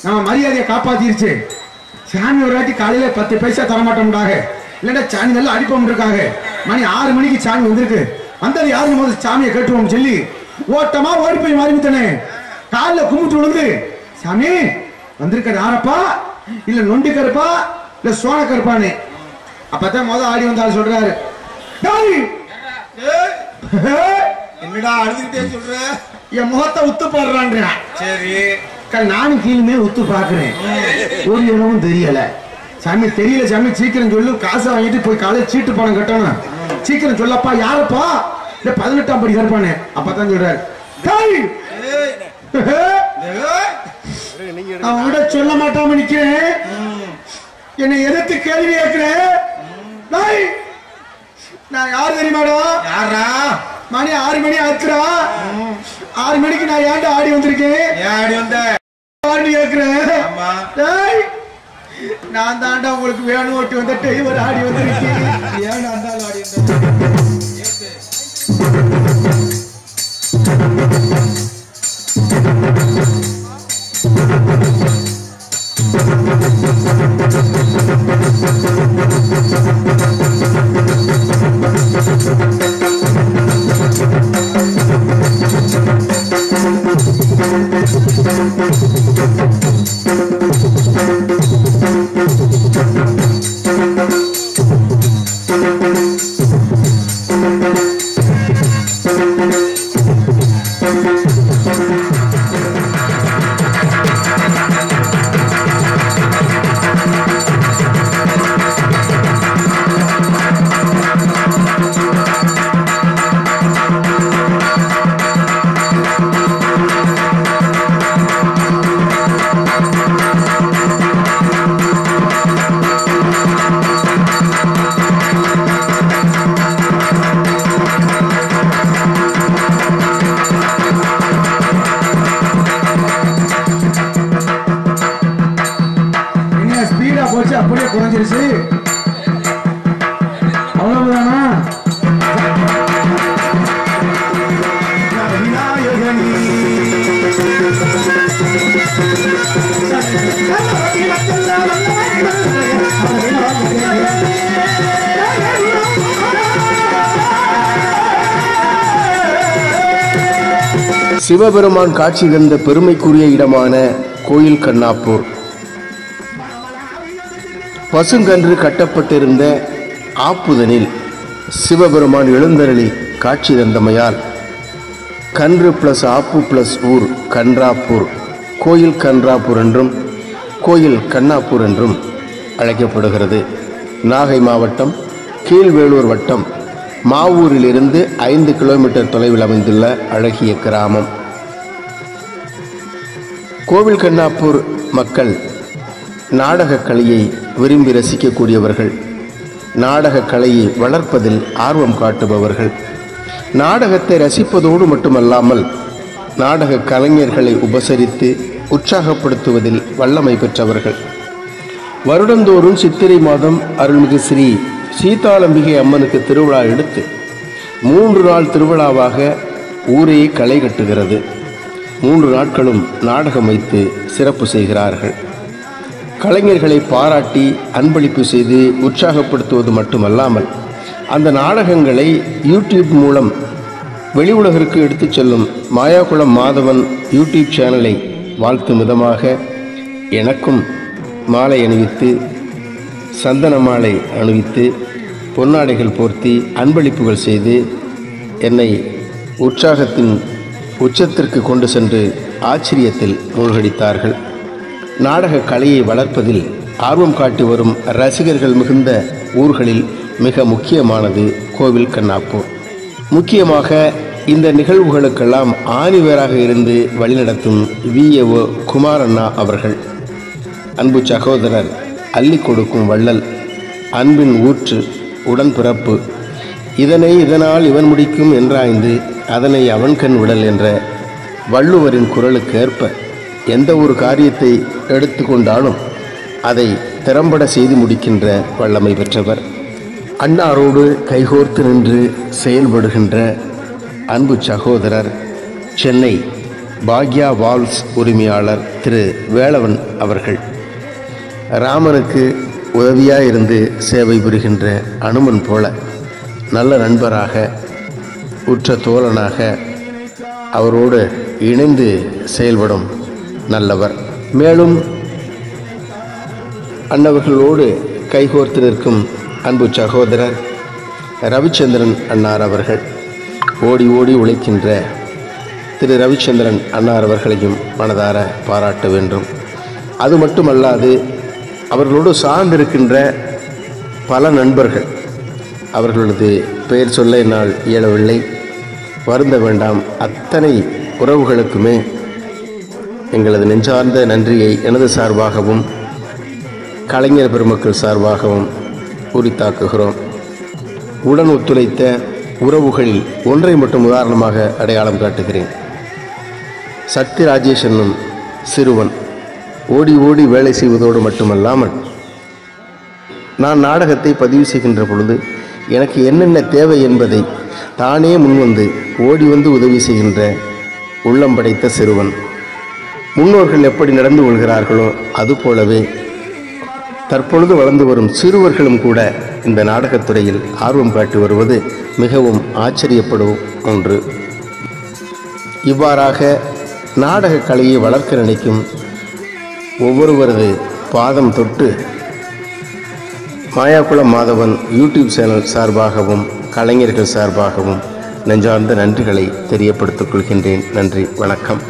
நம்ம மரியாதையை காப்பாத்திருச்சு. சாமி ஒரு வாட்டி காலையில 10 பைசா தரமாட்டோம்டாக, இல்லடா சாமி நல்லா அடிப்போம் இருக்காங்க. மணி 6 மணிக்கு சாமி வந்திருக்கு. வந்தது யாருன்னு போது சாமியை கேட்டுவோம் சொல்லி ஓட்டமா ஓடி போய் மாறிவிட்டனே. காலில் கும்பிட்டு விழுந்து, சாமி வந்திருக்க யாரப்பா, இல்ல நொண்டி கருப்பா இல்ல சோன கருப்பான்னு. அப்பதான் ஆடி வந்தாலும் சொல்றாரு, என்னடா அழுதுகிட்டே சொல்ற? என் முகத்தை உத்து பாடுறான். சரி, நானும் கீழுமே உத்து பாக்குறேன், ஒரு இடமும் தெரியல. சாமி தெரியல சாமி, சீக்கிரம் சொல்லு, காசை வாங்கிட்டு போய் காலையில் சீட்டு பணம் கட்டணும், சீக்கிரம் சொல்லப்பா. யாரப்பா? இல்ல 18ஆம் படி கருப்பானே. அப்பதான் சொல்றாரு, அவன் சொல்ல மாட்டாம நிக்கிறேன், என்னை எதிர்த்து கேள்வி கேட்கிறேன். நான் யாரு தெரியுமாடா? யாரா? மணி 6 மணி ஆச்சுடா. 6 மணிக்கு நான் ஏன்டா ஆடி வந்திருக்கேன்? ஆடி வந்த ஆடி கேட்கிறேன். நான் தாண்டா உங்களுக்கு வேணும் ஓட்டி வந்த டெய்வர் ஆடி வந்திருக்கேன். ஏன் இருந்தாலும் ஆடி வந்த அப்படியே குறைஞ்சிருச்சு. அவ்வளவுதானா? சிவபெருமான் காட்சி தந்த பெருமைக்குரிய இடமான கோயில் கண்ணாப்பூர். பசுங்கன்று கட்டப்பட்டிருந்த ஆப்புதனில் சிவபெருமான் எழுந்தருளி காட்சி தந்தமையால் கன்று பிளஸ் ஆப்பு பிளஸ் ஊர் கன்றாப்பூர், கோயில் கன்றாப்பூர் என்றும் கோயில் கண்ணாப்பூர் என்றும் அழைக்கப்படுகிறது. நாகை மாவட்டம் கீழ்வேளூர் வட்டம் மாவூரிலிருந்து 5 கிலோமீட்டர் தொலைவில் அமைந்துள்ள அழகிய கிராமம். கோவில் கண்ணாப்பூர் மக்கள் நாடக கலையை விரும்பி ரசிக்கக்கூடியவர்கள், நாடக கலையை வளர்ப்பதில் ஆர்வம் காட்டுபவர்கள், நாடகத்தை ரசிப்பதோடு மட்டுமல்லாமல் நாடக கலைஞர்களை உபசரித்து உற்சாகப்படுத்துவதில் வல்லமை பெற்றவர்கள். வருடந்தோறும் சித்திரை மாதம் அருள்மிகு ஸ்ரீ சீதாலம்பிகை அம்மனுக்கு திருவிழா எடுத்து 3 நாள் திருவிழாவாக ஊரே களை கட்டுகிறது. 3 நாட்களும் நாடகம் வைத்து சிறப்பு செய்கிறார்கள். கலைஞர்களை பாராட்டி அன்பளிப்பு செய்து உற்சாகப்படுத்துவது மட்டுமல்லாமல் அந்த நாடகங்களை யூடியூப் மூலம் வெளி உலகிற்கு எடுத்துச் செல்லும் மாயாகுளம் மாதவன் யூடியூப் சேனலை வாழ்த்தும் விதமாக எனக்கும் மாலை அணிவித்து, சந்தன மாலை அணிவித்து, பொன்னாடைகள் போர்த்தி அன்பளிப்புகள் செய்து என்னை உற்சாகத்தின் உச்சத்திற்கு கொண்டு சென்று ஆச்சரியத்தில் மூழ்கடித்தார்கள். நாடக கலையை வளர்ப்பதில் ஆர்வம் காட்டி வரும் ரசிகர்கள் மிகுந்த ஊர்களில் மிக முக்கியமானது கோவில் கண்ணாப்பூர். முக்கியமாக இந்த நிகழ்வுகளுக்கெல்லாம் ஆணிவேராக இருந்து வழிநடத்தும் VAO குமாரண்ணா அவர்கள். அன்பு சகோதரர், அள்ளி கொடுக்கும் வள்ளல், அன்பின் ஊற்று, உடன்பிறப்பு, இதனை இதனால் இவன் முடிக்கும் என்றாய்ந்து அதனை அவன் கண் விடல் என்ற வள்ளுவரின் குரலுக்கு ஏற்ப எந்த ஒரு காரியத்தை எடுத்துக்கொண்டாலும் அதை திறம்பட செய்து முடிக்கின்ற வல்லமை பெற்றவர். அன்னாரோடு கைகோர்த்து நின்று செயல்படுகின்ற அன்பு சகோதரர், சென்னை பாக்யா வால்ஸ் உரிமையாளர் திரு வேலவன் அவர்கள். ராமனுக்கு உதவியாக இருந்து சேவை புரிகின்ற அனுமன் போல நல்ல நண்பராக, உற்ற தோழனாக, அவரோடு இணைந்து செயல்படும் நல்லவர். மேலும் அன்னவர்களோடு கைகோர்த்து நிற்கும் அன்பு சகோதரர் ரவிச்சந்திரன் அன்னார் அவர்கள். ஓடி ஓடி உழைக்கின்ற திரு ரவிச்சந்திரன் அன்னார் அவர்களையும் மனதார பாராட்ட வேண்டும். அது மட்டுமல்லாது அவர்களோடு சார்ந்திருக்கின்ற பல நண்பர்கள், அவர்களது பெயர் சொல்ல என்னால் இயலவில்லை, வருந்த வேண்டாம். அத்தனை உறவுகளுக்குமே எங்களது நெஞ்சார்ந்த நன்றியை எனது சார்பாகவும் கலைஞர் பெருமக்கள் சார்பாகவும் உரித்தாக்குகிறோம். உடன் ஒத்துழைத்த உறவுகளில் ஒன்றை மட்டும் உதாரணமாக அடையாளம் காட்டுகிறேன். சக்தி ராஜேஷ் என்னும் சிறுவன் ஓடி ஓடி வேலை செய்வதோடு மட்டுமல்லாமல், நான் நாடகத்தை பதிவு செய்கின்ற பொழுது எனக்கு என்னென்ன தேவை என்பதை தானே முன்வந்து ஓடி வந்து உதவி செய்கின்ற உள்ளம் படைத்த சிறுவன். முன்னோர்கள் எப்படி நடந்து கொள்கிறார்களோ அதுபோலவே தற்பொழுது வளர்ந்து வரும் சிறுவர்களும் கூட இந்த நாடகத்துறையில் ஆர்வம் காட்டி வருவது மிகவும் ஆச்சரியப்படும் ஒன்று. இவ்வாறாக நாடக கலையை வளர்க்க நினைக்கும் ஒவ்வொருவரது பாதம் தொட்டு மாயாக்குளம் மாதவன் யூடியூப் சேனல் சார்பாகவும் கலைஞர்கள் சார்பாகவும் நெஞ்சார்ந்த நன்றிகளை தெரியப்படுத்திக் கொள்கின்றேன். நன்றி, வணக்கம்.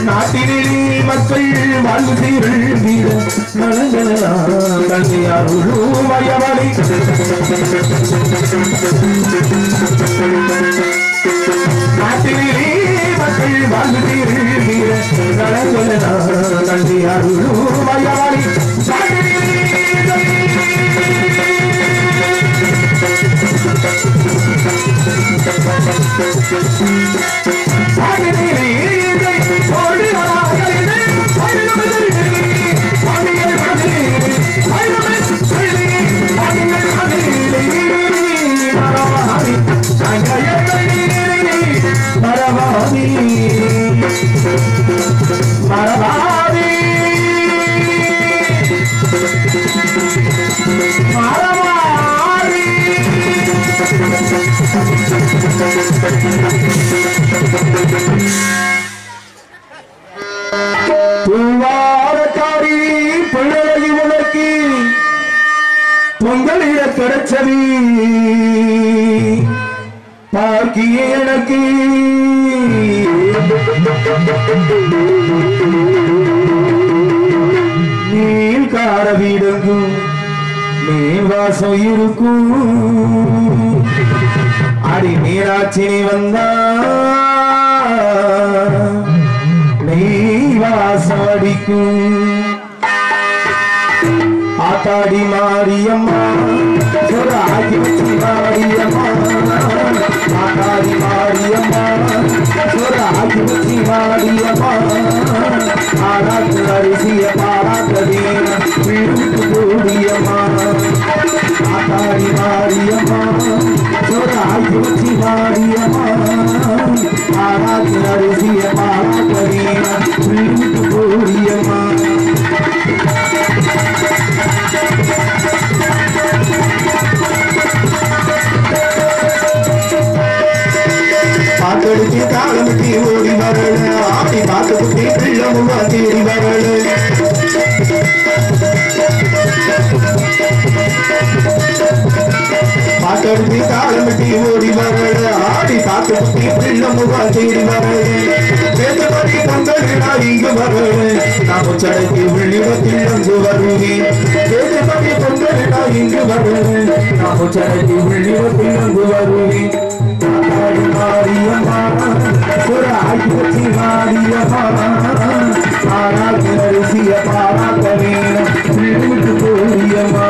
நாட்டிலே மக்கள் வாழ்வீர்கள் வீர நலங்களாரும் வயவழி நாட்டிலே மக்கள் வாழ்வீர்கள் வீர நலங்களாரும் வயவழி பூவாரக்காரி பிள்ளை உனக்கு பொங்கலிட கிடைச்சது பாக்கிய எனக்கு நீல் கார வீடுங்கும் நீர் வாசம் இருக்கும் அடி நீராட்சி வந்தா நெய் வாசம் அடிக்கும் ஆத்தாடி மாரியம்மா சொராகி மாரியம்மா ஆத்தாடி மாரியம்மா சொராகி மாரியம்மா ஆராக்கு அரிசிய பாராக்கதீன வீட்டு கூடியம்மா ஆத்தாடி மாரியம்மா சொராகி மாரியம்மா ஆராக்கு அரிசிய பாராக்கதீன வீட்டு கூடியம்மா பாத்தெடுத்து தாளமுட்டி ஓடி வரல ஆட்டி பாத்து குட்டி பிள்ளமுமா தேடி வரல பாட்டெடுத்து காலமிட்டி ஓடி வரல ஆடி பாட்டு குட்டி பிள்ளை முகம் தேடி வரல வேதபடி பொங்கலிடா இங்கு வரல நான் உச்சடைக்கு உள்ளிடத்தில் அங்கு வருவேன் வேதபடி பொங்கலிடா இங்கு வரல நான் உச்சடைக்கு உள்ளிடத்தில் அங்கு வருவேன் மாரியம்மா ஒரு ஆயுதத்தி மாரியம்மா ஆராய்ச்சி அரிசிய பாராட்ட வேணும் கோரியம்மா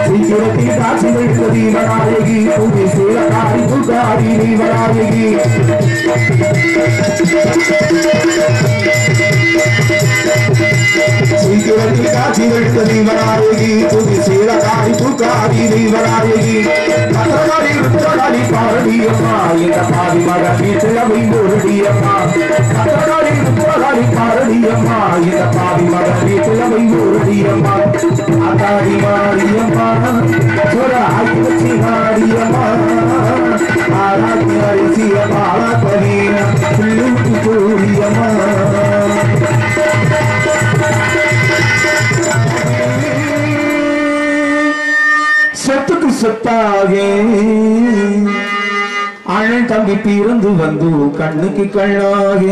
சீக்கிரத்தி காட்சி வைத்ததி வராயகி புதி சீலகாரி புகாரி நீ வராயகி சீக்கிரத்தி காட்சி வைத்ததி வராயகி புதி சீலகாரி புகாரி நீ வராயகி கத்தகாரி ருத்தகாரி பாரடியம்மா இந்த பாதி மக வீட்டில் வைந்தோரடியம்மா கத்தகாரி ருத்தகாரி பாரடியம்மா இந்த பாதி மக வீட்டில் வைந்தோரடியம்மா ஆத்தாடி மாரியம்மா ஒரு ஆயுதத்தி மாரியம்மா ஆராய்ச்சி அரிசிய பாராட்டவீன பிள்ளைக்கு கோரியம்மா சொத்துக்கு சொத்தாக அண்ணன் தம்பி பிறந்து வந்து கண்ணுக்கு கண்ணாக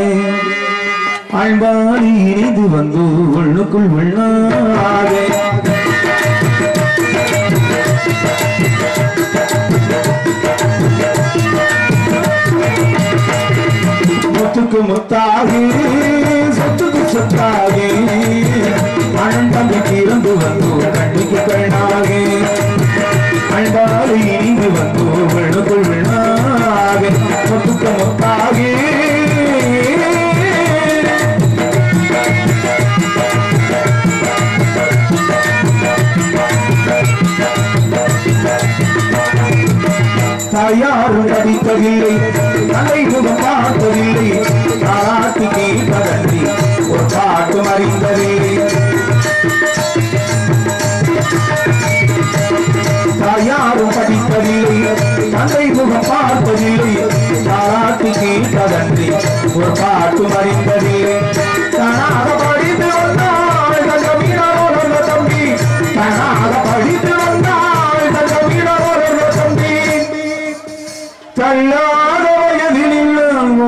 அன்பாடி இணைந்து வந்து உள்ளுக்குள் உள்ளாக முத்துக்கு முத்தாக சொத்துக்கு சொத்தாக அண்ணன் தம்பி பிறந்து வந்து கண்ணுக்கு கண்ணாக அன்பாடி இணைந்து வந்து உள்ளுக்குள் உள்ளாக முத்துக்கு முத்தாக தாயாரும் நடிக்கவில்லை தலை முகம் பார்த்ததில்லை பாராட்டி கேட்பதன்றி ஒரு பாட்டு அறிந்ததில்லை தாயாரும் படிக்கவில்லை தலை முகம் பார்த்ததில்லை பாராட்டி கேட்பதன்றி ஒரு பாட்டு அறிந்ததில்லை தனாக படித்து வந்தாள் தங்க வீணாரோட தம்பி தனாக படித்து வந்தாள் தங்க வீணாரோட தம்பி கல்லாத வயதில்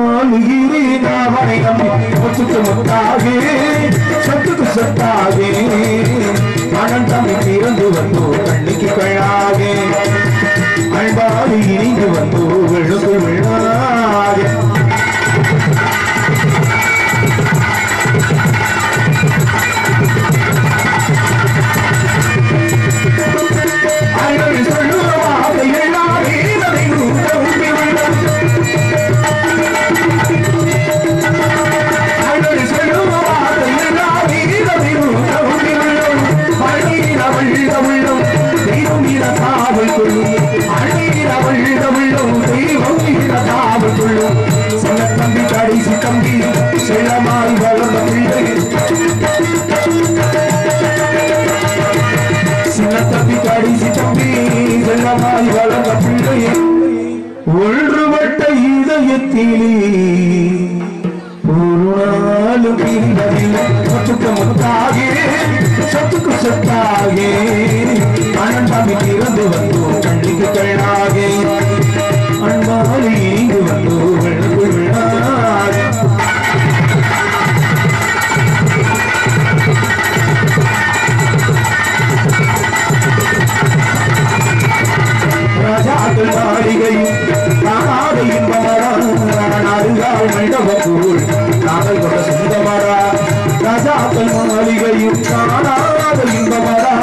வாழ்கிறேன் சொத்துக்கு முத்தாக சொத்துக்கு சொத்தாக மனம் தம்பி பிறந்து வந்து கண்ணுக்கு கழாக அன்பாடு இணைந்து வந்து வெளுக்கு விழாக ஒன்றுபட்ட இதயத்திலே ஒரு நாளும் பிரிவதில்லை சொத்துக்கு முத்தாக சொத்துக்கு சொத்தாக அனந்தாமி பிறந்து வந்தோம் கண்ணுக்கு கண்ணாக அன்பாலி இங்கு வந்தோம் வெள்ளக்குள் விழாக ராஜாக்கள் மாளிகையும் காணாத இன்பமரா நாடுகால் மண்டபப்பூள் நாங்கள் கொண்ட சொந்தமரா ராஜாக்கள் மாளிகையும் காணாத இன்பமரா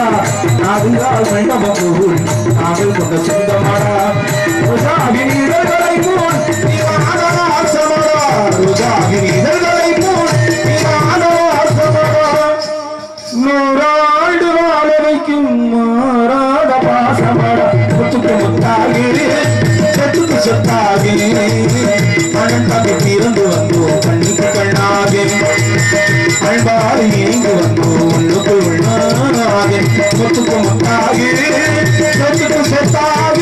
நாடுகால் மண்டபப்பூள் நாங்கள் கொண்ட சொந்தமரா ரோஜாவின் இதழ்களை போல் ரோஜாவின் இதழ்களை போல் நூறாண்டு வாழ வைக்கும் மாறாத பாசமரா சொத்துக்கு முத்தாக சொத்துக்கு சொத்தாக மனத்தாக பிறந்து வந்தோம் கண்ணுக்கு கண்ணாக அன்பாடு இணைந்து வந்தோம் உள்ளுக்கு உள்ளாக சொத்துக்கு முத்தாக சொத்துக்கு சொத்தாக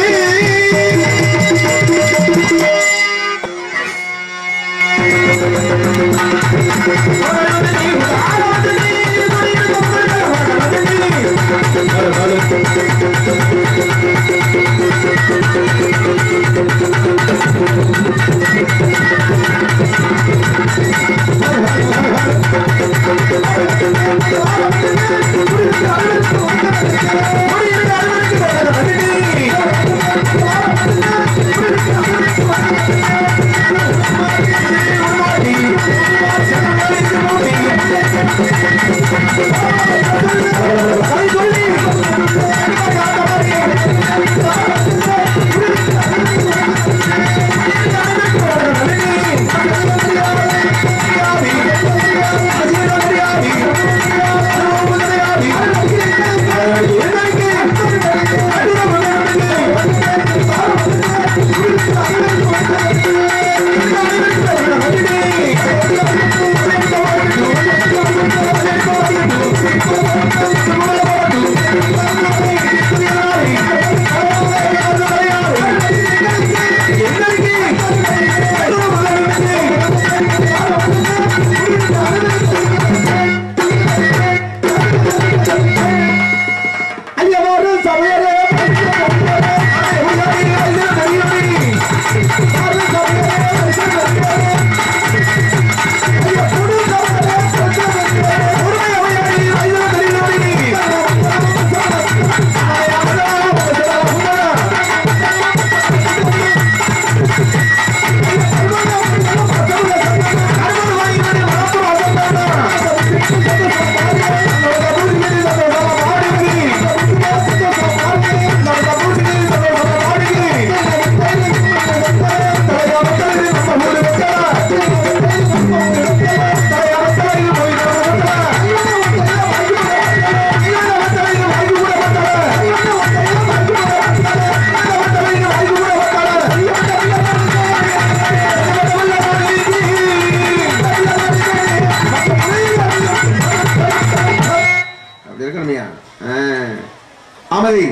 அமைதி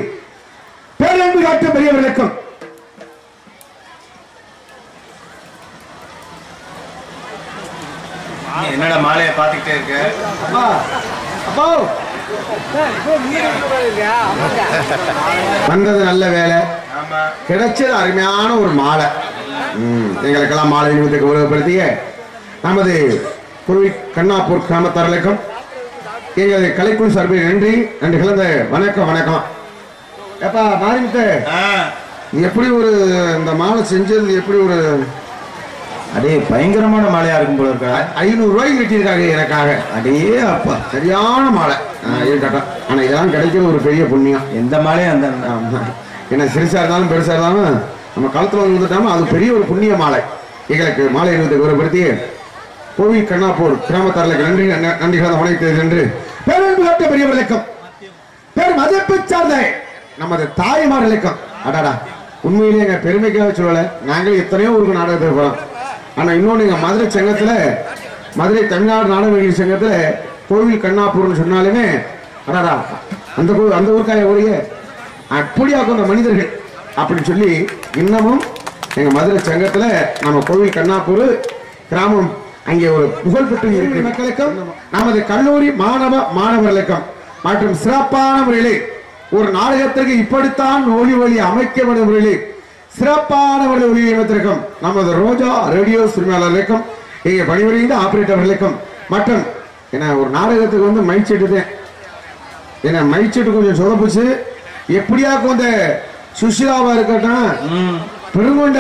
பேரன்பு காட்டும் பெரியவர்களுக்கும் என்னடா மாலையை பாத்துக்கிட்டே இருக்க? அப்பா அப்பா வந்தது நல்ல வேலை, ஆமா, கிடைச்சது அருமையான ஒரு மாலை. எங்களுக்கெல்லாம் மாலை நிமிடத்துக்கு உருவப்படுத்திய நமது குருவி கண்ணாப்பூர் கிராமத்தார்களுக்கும் எங்களது கலைக்குழு சார்பில் நன்றி நன்றி கலந்த வணக்கம் வணக்கம். எப்பா மாரிமுத்து, எப்படி ஒரு இந்த மாலை செஞ்சது எப்படி ஒரு அடே பயங்கரமான மாலையா இருக்கும் போல இருக்கா. 500 ரூபாய்க்கு கட்டியிருக்காங்க எனக்காக. அடே அப்பா, சரியான மாலை இருக்கட்டும். ஆனா இதெல்லாம் கிடைக்கிறது ஒரு பெரிய புண்ணியம். எந்த மாலையும் அந்த என்ன சிறுசா இருந்தாலும் பெருசா இருந்தாலும் நம்ம களத்துல வந்துட்டாலும் அது பெரிய ஒரு புண்ணிய மாலை. எங்களுக்கு மாலை நிறுவனத்தை கௌரவப்படுத்தி கோவில் கண்ணாப்பூர் கிராமத்தார்களுக்கு நன்றி நன்றி கலந்த வணக்கத்தை என்று பேரன்பு காட்ட பெரியவர்களுக்கும் பேர் மதிப்பு சார்ந்த நமது தாய்மார்களுக்கும் அடாடா உண்மையிலேயே எங்க பெருமைக்காக சொல்லல. நாங்கள் எத்தனையோ ஊருக்கு நாடகத்துக்கு போறோம். ஆனா இன்னொன்னு எங்க மதுரை சங்கத்துல மதுரை தமிழ்நாடு நாடக சங்கத்துல கோவில் கண்ணாப்பூர்னு சொன்னாலுமே அடாடா அந்த ஊருக்காய ஊரைய அப்படியாக்கும் அந்த மனிதர்கள் அப்படின்னு சொல்லி இன்னமும் எங்க மதுரை சங்கத்துல நம்ம கோவில் கண்ணாப்பூர் கிராமம் அங்கே ஒரு புகழ்பெற்று இருக்கிற மக்களுக்கும் நமது கல்லூரி மாணவர்களுக்கும் மற்றும் சிறப்பான முறையிலே ஒரு நாடகத்திற்கு இப்படித்தான் ஒளி அமைக்கப்படும் முறையிலே சிறப்பான ஒளி அமைத்திருக்கும் நமது ரோஜா ரேடியோ உரிமையாளர்களுக்கும் இங்கே பணிபுரிந்த ஆபரேட்டர்களுக்கும் மற்றும் என்ன ஒரு நாடகத்துக்கு வந்து மைக் செட்டு என்ன மைக் செட்டு கொஞ்சம் சொதப்புச்சு. எப்படியாக்கும் இந்த சுஷிலாவா இருக்கட்டும் பெருங்கொண்ட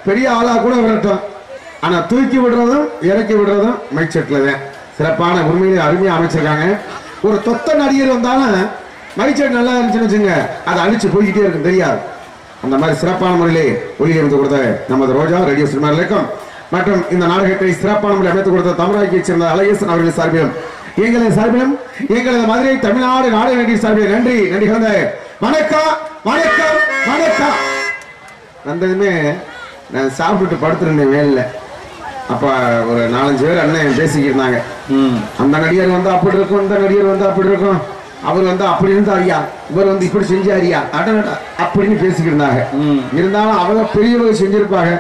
பெரிய ஆளா கூட வரட்டும், ஆனா தூக்கி விடுறதும் இறக்கி விடுறதும் மைக் செட்ல தான் சிறப்பான உண்மையிலே அருமையா அமைச்சிருக்காங்க. ஒரு தொத்த நடிகர் வந்தாலும் மைக் செட் நல்லா இருந்துச்சுன்னு வச்சுங்க அதை அழிச்சு போய்கிட்டே இருக்கும் தெரியாது. அந்த மாதிரி சிறப்பான முறையிலே ஒளியமைத்து கொடுத்த நமது ரோஜா ரேடியோ சினிமாவிற்கும் மற்றும் இந்த நாடகத்தை சிறப்பான முறையில் அமைத்துக் கொடுத்த தமிழாக்கியை சேர்ந்த அழகேசன் அவர்கள் சார்பிலும் எங்களது சார்பிலும் எங்களது மதுரை தமிழ்நாடு நாடக நடிகர் சார்பில் நன்றி நன்றி கலந்த வணக்கம் வணக்கம் வணக்கம். வந்ததுமே நான் சாப்பிட்டுட்டு படுத்திருந்தேன் வேலையில. அப்ப ஒரு 4-5 பேர் அண்ணன் பேசிக்கிட்டு இருந்தாங்க. அந்த நடிகர் வந்து அப்படி இருக்கும், இந்த நடிகர் வந்து அப்படி இருக்கும், அவர் வந்து அப்படி இருந்தாரியா, இவர் வந்து இப்படி செஞ்சாரியா அப்படின்னு பேசிக்கிட்டு இருந்தாங்க. இருந்தாலும் அவங்க பெரியவங்க செஞ்சிருப்பாங்க.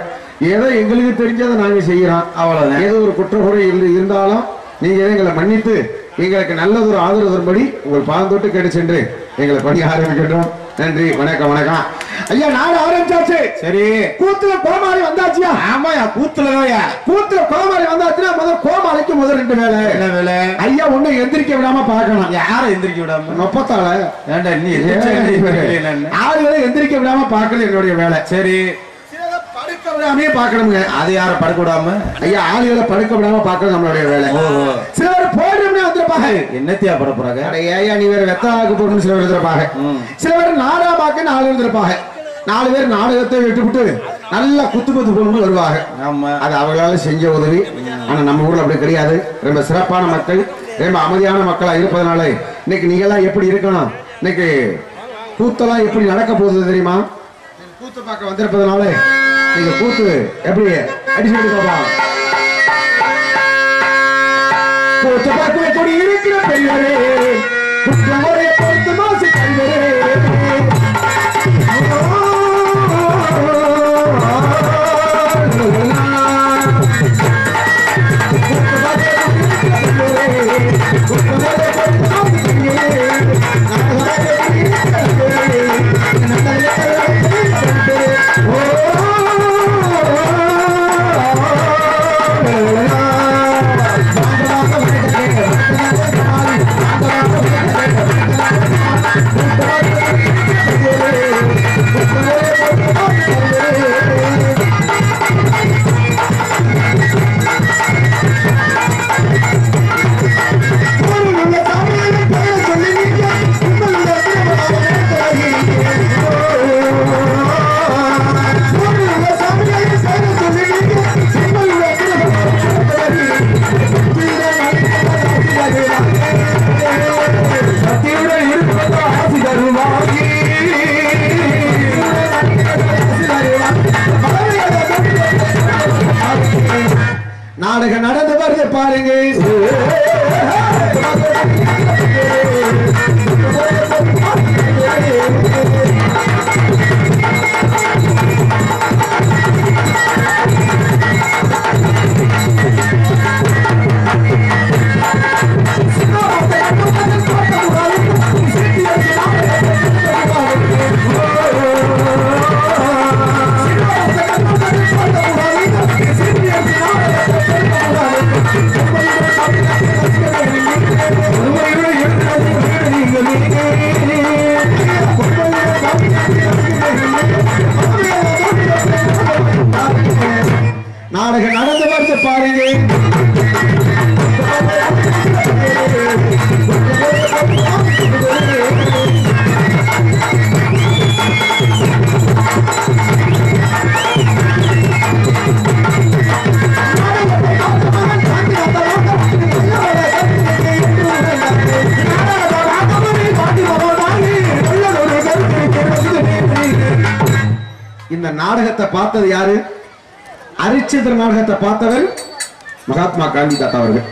ஏதோ எங்களுக்கு தெரிஞ்சதை நாங்க செய்யறோம், அவ்வளவுதான். ஏதோ ஒரு குற்றக்குறை இருந்தாலும் நீங்க எங்களை மன்னித்து எங்களுக்கு நல்லது ஒரு ஆதரவு தரும்படி உங்கள் பாதம் தொட்டு கேட்டு சென்று எங்களை பணி ஆரம்பிக்கின்றோம். நன்றி, வணக்கம். வணக்கம் ஐயா. நாடு ஆரம்பிச்சாச்சு. சரி, கூத்துல கோமாளி வந்தாச்சியா? ஆமாயா, கூத்துல கோமாளி வந்தாச்சுன்னா முதல் கோமாளிக்கு முதல் 2 வேலை. என்ன வேலை ஐயா? ஒண்ணு எந்திரிக்க விடாம பாக்கணும். யார எந்திரிக்க விடாம? நொப்பத்தால 6 வேலை எந்திரிக்க விடாம பாக்கல என்னுடைய வேலை. சரி, படுக்க விடாமே பாக்கணுங்க. அது யார படுக்க விடாம? ஐயா, ஆளுகளை படுக்க விடாம பாக்கணும் நம்மளுடைய வேலை. சிலர் போடுறோம்னே வந்துருப்பாங்க. என்னத்தியா பட போறாங்க? ஐயா, நீ வேற வெத்தாக்கு போடணும் சிலர் எழுதுறப்பாங்க. சிலர் நாடகமாக்க 4 எழுதுறப்பாங்க. 4 பேர் நாடகத்தை விட்டுவிட்டு நல்லா குத்து போட்டு வருவாங்க. அது அவங்களால செஞ்ச உதவி. ஆனா நம்ம ஊர்ல அப்படி கிடையாது. ரொம்ப சிறப்பான மக்கள், ரொம்ப அமைதியான மக்களா இருப்பதனால இன்னைக்கு நீங்க எல்லாம் எப்படி இருக்கணும், இன்னைக்கு கூத்தெல்லாம் எப்படி நடக்க போகுது தெரியுமா? கூத்து பார்க்க வந்திருப்பதனால நீங்க கூத்து எப்படி அடிச்சு போலாம். கூத்து பார்க்க எப்படி இருக்கிற பெரியவரே, குற்றமுறை பொறுத்து மாசு கல்வரே. நாடகம் நடந்து வருது பாருங்க. நாடகம் நடந்து வருது பாருங்க. இந்த நாடகத்தை பார்த்தது யாரு? அரிச்சந்திர நாடகத்தை பார்த்தவர் மகாத்மா காந்தி தாத்தா அவர்கள்,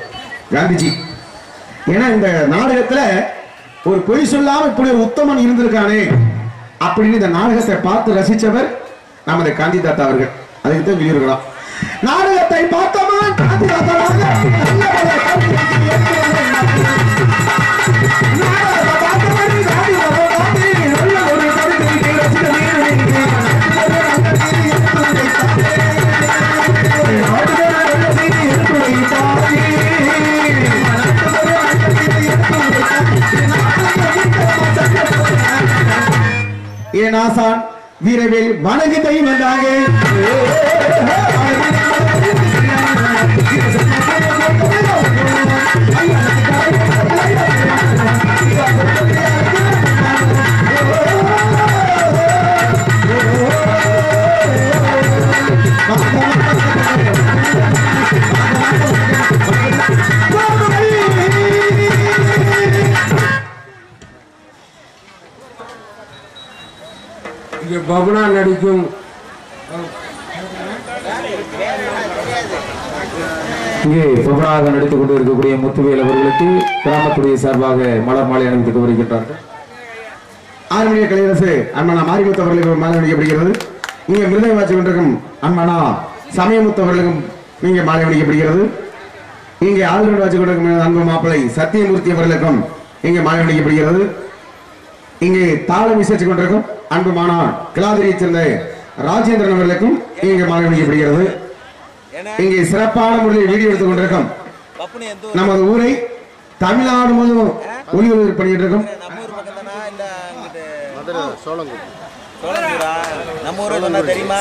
காந்திஜி. ஏன்னா இந்த நாடகத்துல ஒரு பொய் சொல்லாம இப்படி ஒரு உத்தமன் இருந்திருக்கானே அப்படின்னு இந்த நாடகத்தை பார்த்து ரசிச்சவர் நமது காந்தி தாத்தா அவர்கள். அதுக்கு தான் சொல்லியிருக்கலாம். நாடகத்தை பார்த்தோமா காந்தி தாத்தா ஏனாசான் வீரவேல் வணங்கி தெய்வம் வந்தாங்க. இங்கே பவனா நடிக்கும் இங்கே பவனாக நடித்துக் கொண்டு இருக்கக்கூடிய முத்துவேல் அவர்களுக்கு கிராமத்துடைய சார்பாக மலர் மாலை அணிவித்துக் வருகின்றார்கள். ஆறுமணிய கலையரசு அன்மனா மாரிமுத்து அவர்களுக்கு மாலை அணிவிக்கப்படுகிறது. இங்கே விருதை வாட்சி கொண்டிருக்கும் அன்மனா சமயமுத்து அவர்களுக்கும் இங்கே மாலை அணிக்கப்படுகிறது. இங்கே ஆளுநர் வச்சு கொடுக்கும் அன்பு மாப்பிள்ளை சத்தியமூர்த்தி அவர்களுக்கும் இங்கே மாலை அணிக்கப்படுகிறது. இங்கே தாளம் விசேஷித்துக் கொண்டிருக்கும் அன்பு மாணவன் கிளாதிரியைச் சேர்ந்த ராஜேந்திரன் அவர்களுக்கும் இங்கே மாலை அணிக்கப்படுகிறது. இங்கே சிறப்பான முறையில் வீடியோ எடுத்துக் கொண்டிருக்கும் நமது ஊரை தமிழ்நாடு முழுவதும் ஒளிபரப்பு பண்ணிட்டு இருக்கும்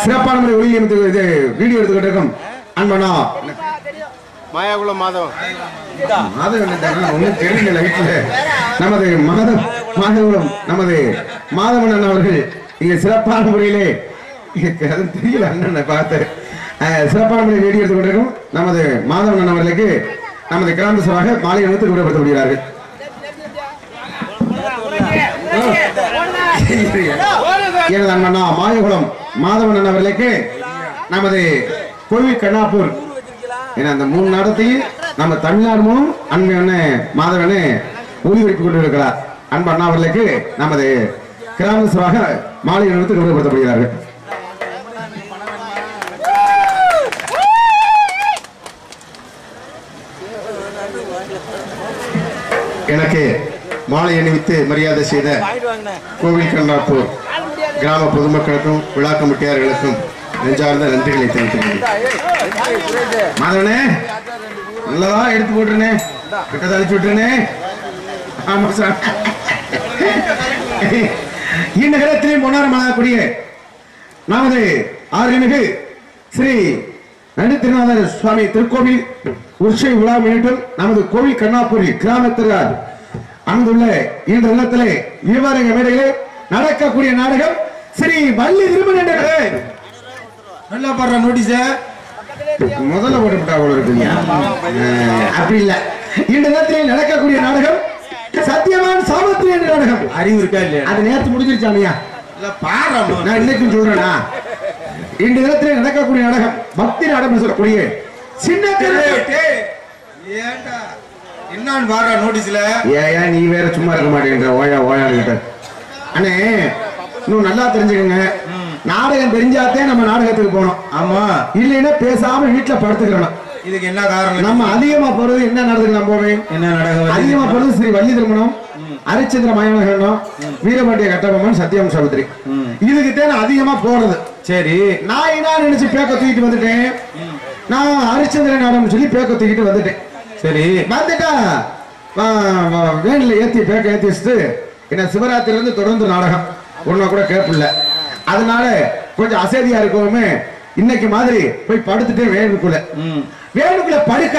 சிறப்பான முறை ஒளி வீடியோ எடுத்துக் கொண்டிருக்கும் அன்பனா மாயாகுளம் மாதவன் ஒன்னும் தெரியல வீட்டுல நமது மாதவனம் நமது மாதவன் அண்ணன் அவர்கள் இங்க சிறப்பான முறையிலே தெரியல அண்ணனை பார்த்து சிறப்பான முறையில் வீடியோ எடுத்துக் கொண்டிருக்கும் நமது மாதவன் அண்ணன் அவர்களுக்கு நமது கிராம சபாக மாலை அணிவித்து விடப்படுகிறார்கள். எனது அண்ணா மாயகுளம் மாதவன் அண்ணன் அவர்களுக்கு நமது கோவில் கண்ணாப்பூர் என அந்த 3 நாடத்தையும் நம்ம தமிழ்நாடு மூலம் அன்பு மாதவனே ஒளிபரப்பு கொண்டிருக்கிறார். அன்பு அண்ணா அவர்களுக்கு நமது கிராம சபாக மாலை அணிவித்து விடப்படுகிறார்கள். எனக்கு மாலை அணிவித்து மரியாதை செய்த கோவில் கண்ணாப்பூர் கிராம பொதுமக்களுக்கும் விழா கமிட்டியார்களுக்கும் நெஞ்சார்ந்த நன்றிகளை தெரிவித்துள்ளேன். மாதவனே நல்லதா எடுத்து போட்டுருனே கிட்ட அழிச்சு விட்டுருனே. ஆமா சார், இந்நகரத்திலே முன்னாரமாகக்கூடிய நமது ஆறுமிகு ஸ்ரீ நடுத்திருநாதர் சுவாமி திருக்கோவில் உற்சவ விழா முன்னிட்டு நமது கோவில் கண்ணாப்பூரில் கிராமத்தில் அமைந்துள்ள இந்த இல்லத்திலே விவாதங்க மேடையிலே நடக்கக்கூடிய நாடகம் ஸ்ரீ வள்ளி திருமண நல்லா பாடுற நோட்டீஸ முதல்ல போட்டுவிட்டா போல இருக்கு. அப்படி இல்ல, இந்த நேரத்திலே நடக்கக்கூடிய நாடகம் சத்தியமான சாமர்த்திய நாடகம். அறிவு இருக்கா இல்லையா? அது நேரத்து முடிஞ்சிருச்சாமையா? நான் இன்னைக்கும் சொல்றேனா, இந்த நேரத்திலே நடக்கக்கூடிய நாடகம் பக்தி நாடகம் சொல்லக்கூடிய சின்ன என்னன்னு வார நோட்டீஸ்ல ஏன் நீ வேற சும்மா இருக்க மாட்டேங்கிற ஓயான்னு அண்ணே. இன்னும் நல்லா தெரிஞ்சுக்கங்க, நாடகம் தெரிஞ்சாத்தே நம்ம நாடகத்துக்கு போனோம். ஆமா, இல்லைன்னா பேசாம வீட்டுல படுத்துக்கிறோம். இதுக்கு என்ன காரணம்? நம்ம அதிகமா போறது என்ன நாடகம்? நம்ம போவேன் என்ன நாடகம் அதிகமா போறது ஸ்ரீ வள்ளி திருமணம், ஹரிச்சந்திர மயமகண்டம், வீரபாண்டிய கட்டபொம்மன், சத்தியம் சாவித்திரி. இதுக்குத்தான் நான் அதிகமா போறது. சரி, நான் என்ன நினைச்சு பேக்க தூக்கிட்டு வந்துட்டேன். நான் ஹரிச்சந்திர நாடகம் சொல்லி பேக்க தூக்கிட்டு வந்துட்டேன். சரி, வந்துட்டா வேன்ல ஏத்தி பேக்க ஏத்தி வச்சுட்டு என்ன சிவராத்திரில இருந்து தொடர்ந்து நாடகம் ஒன்னா கூட கேட்பல. அதனால கொஞ்சம் அசதியா இருக்கவுமே இன்னைக்கு மாதிரி போய் படுத்துட்டு வேணுக்குள்ள படுக்க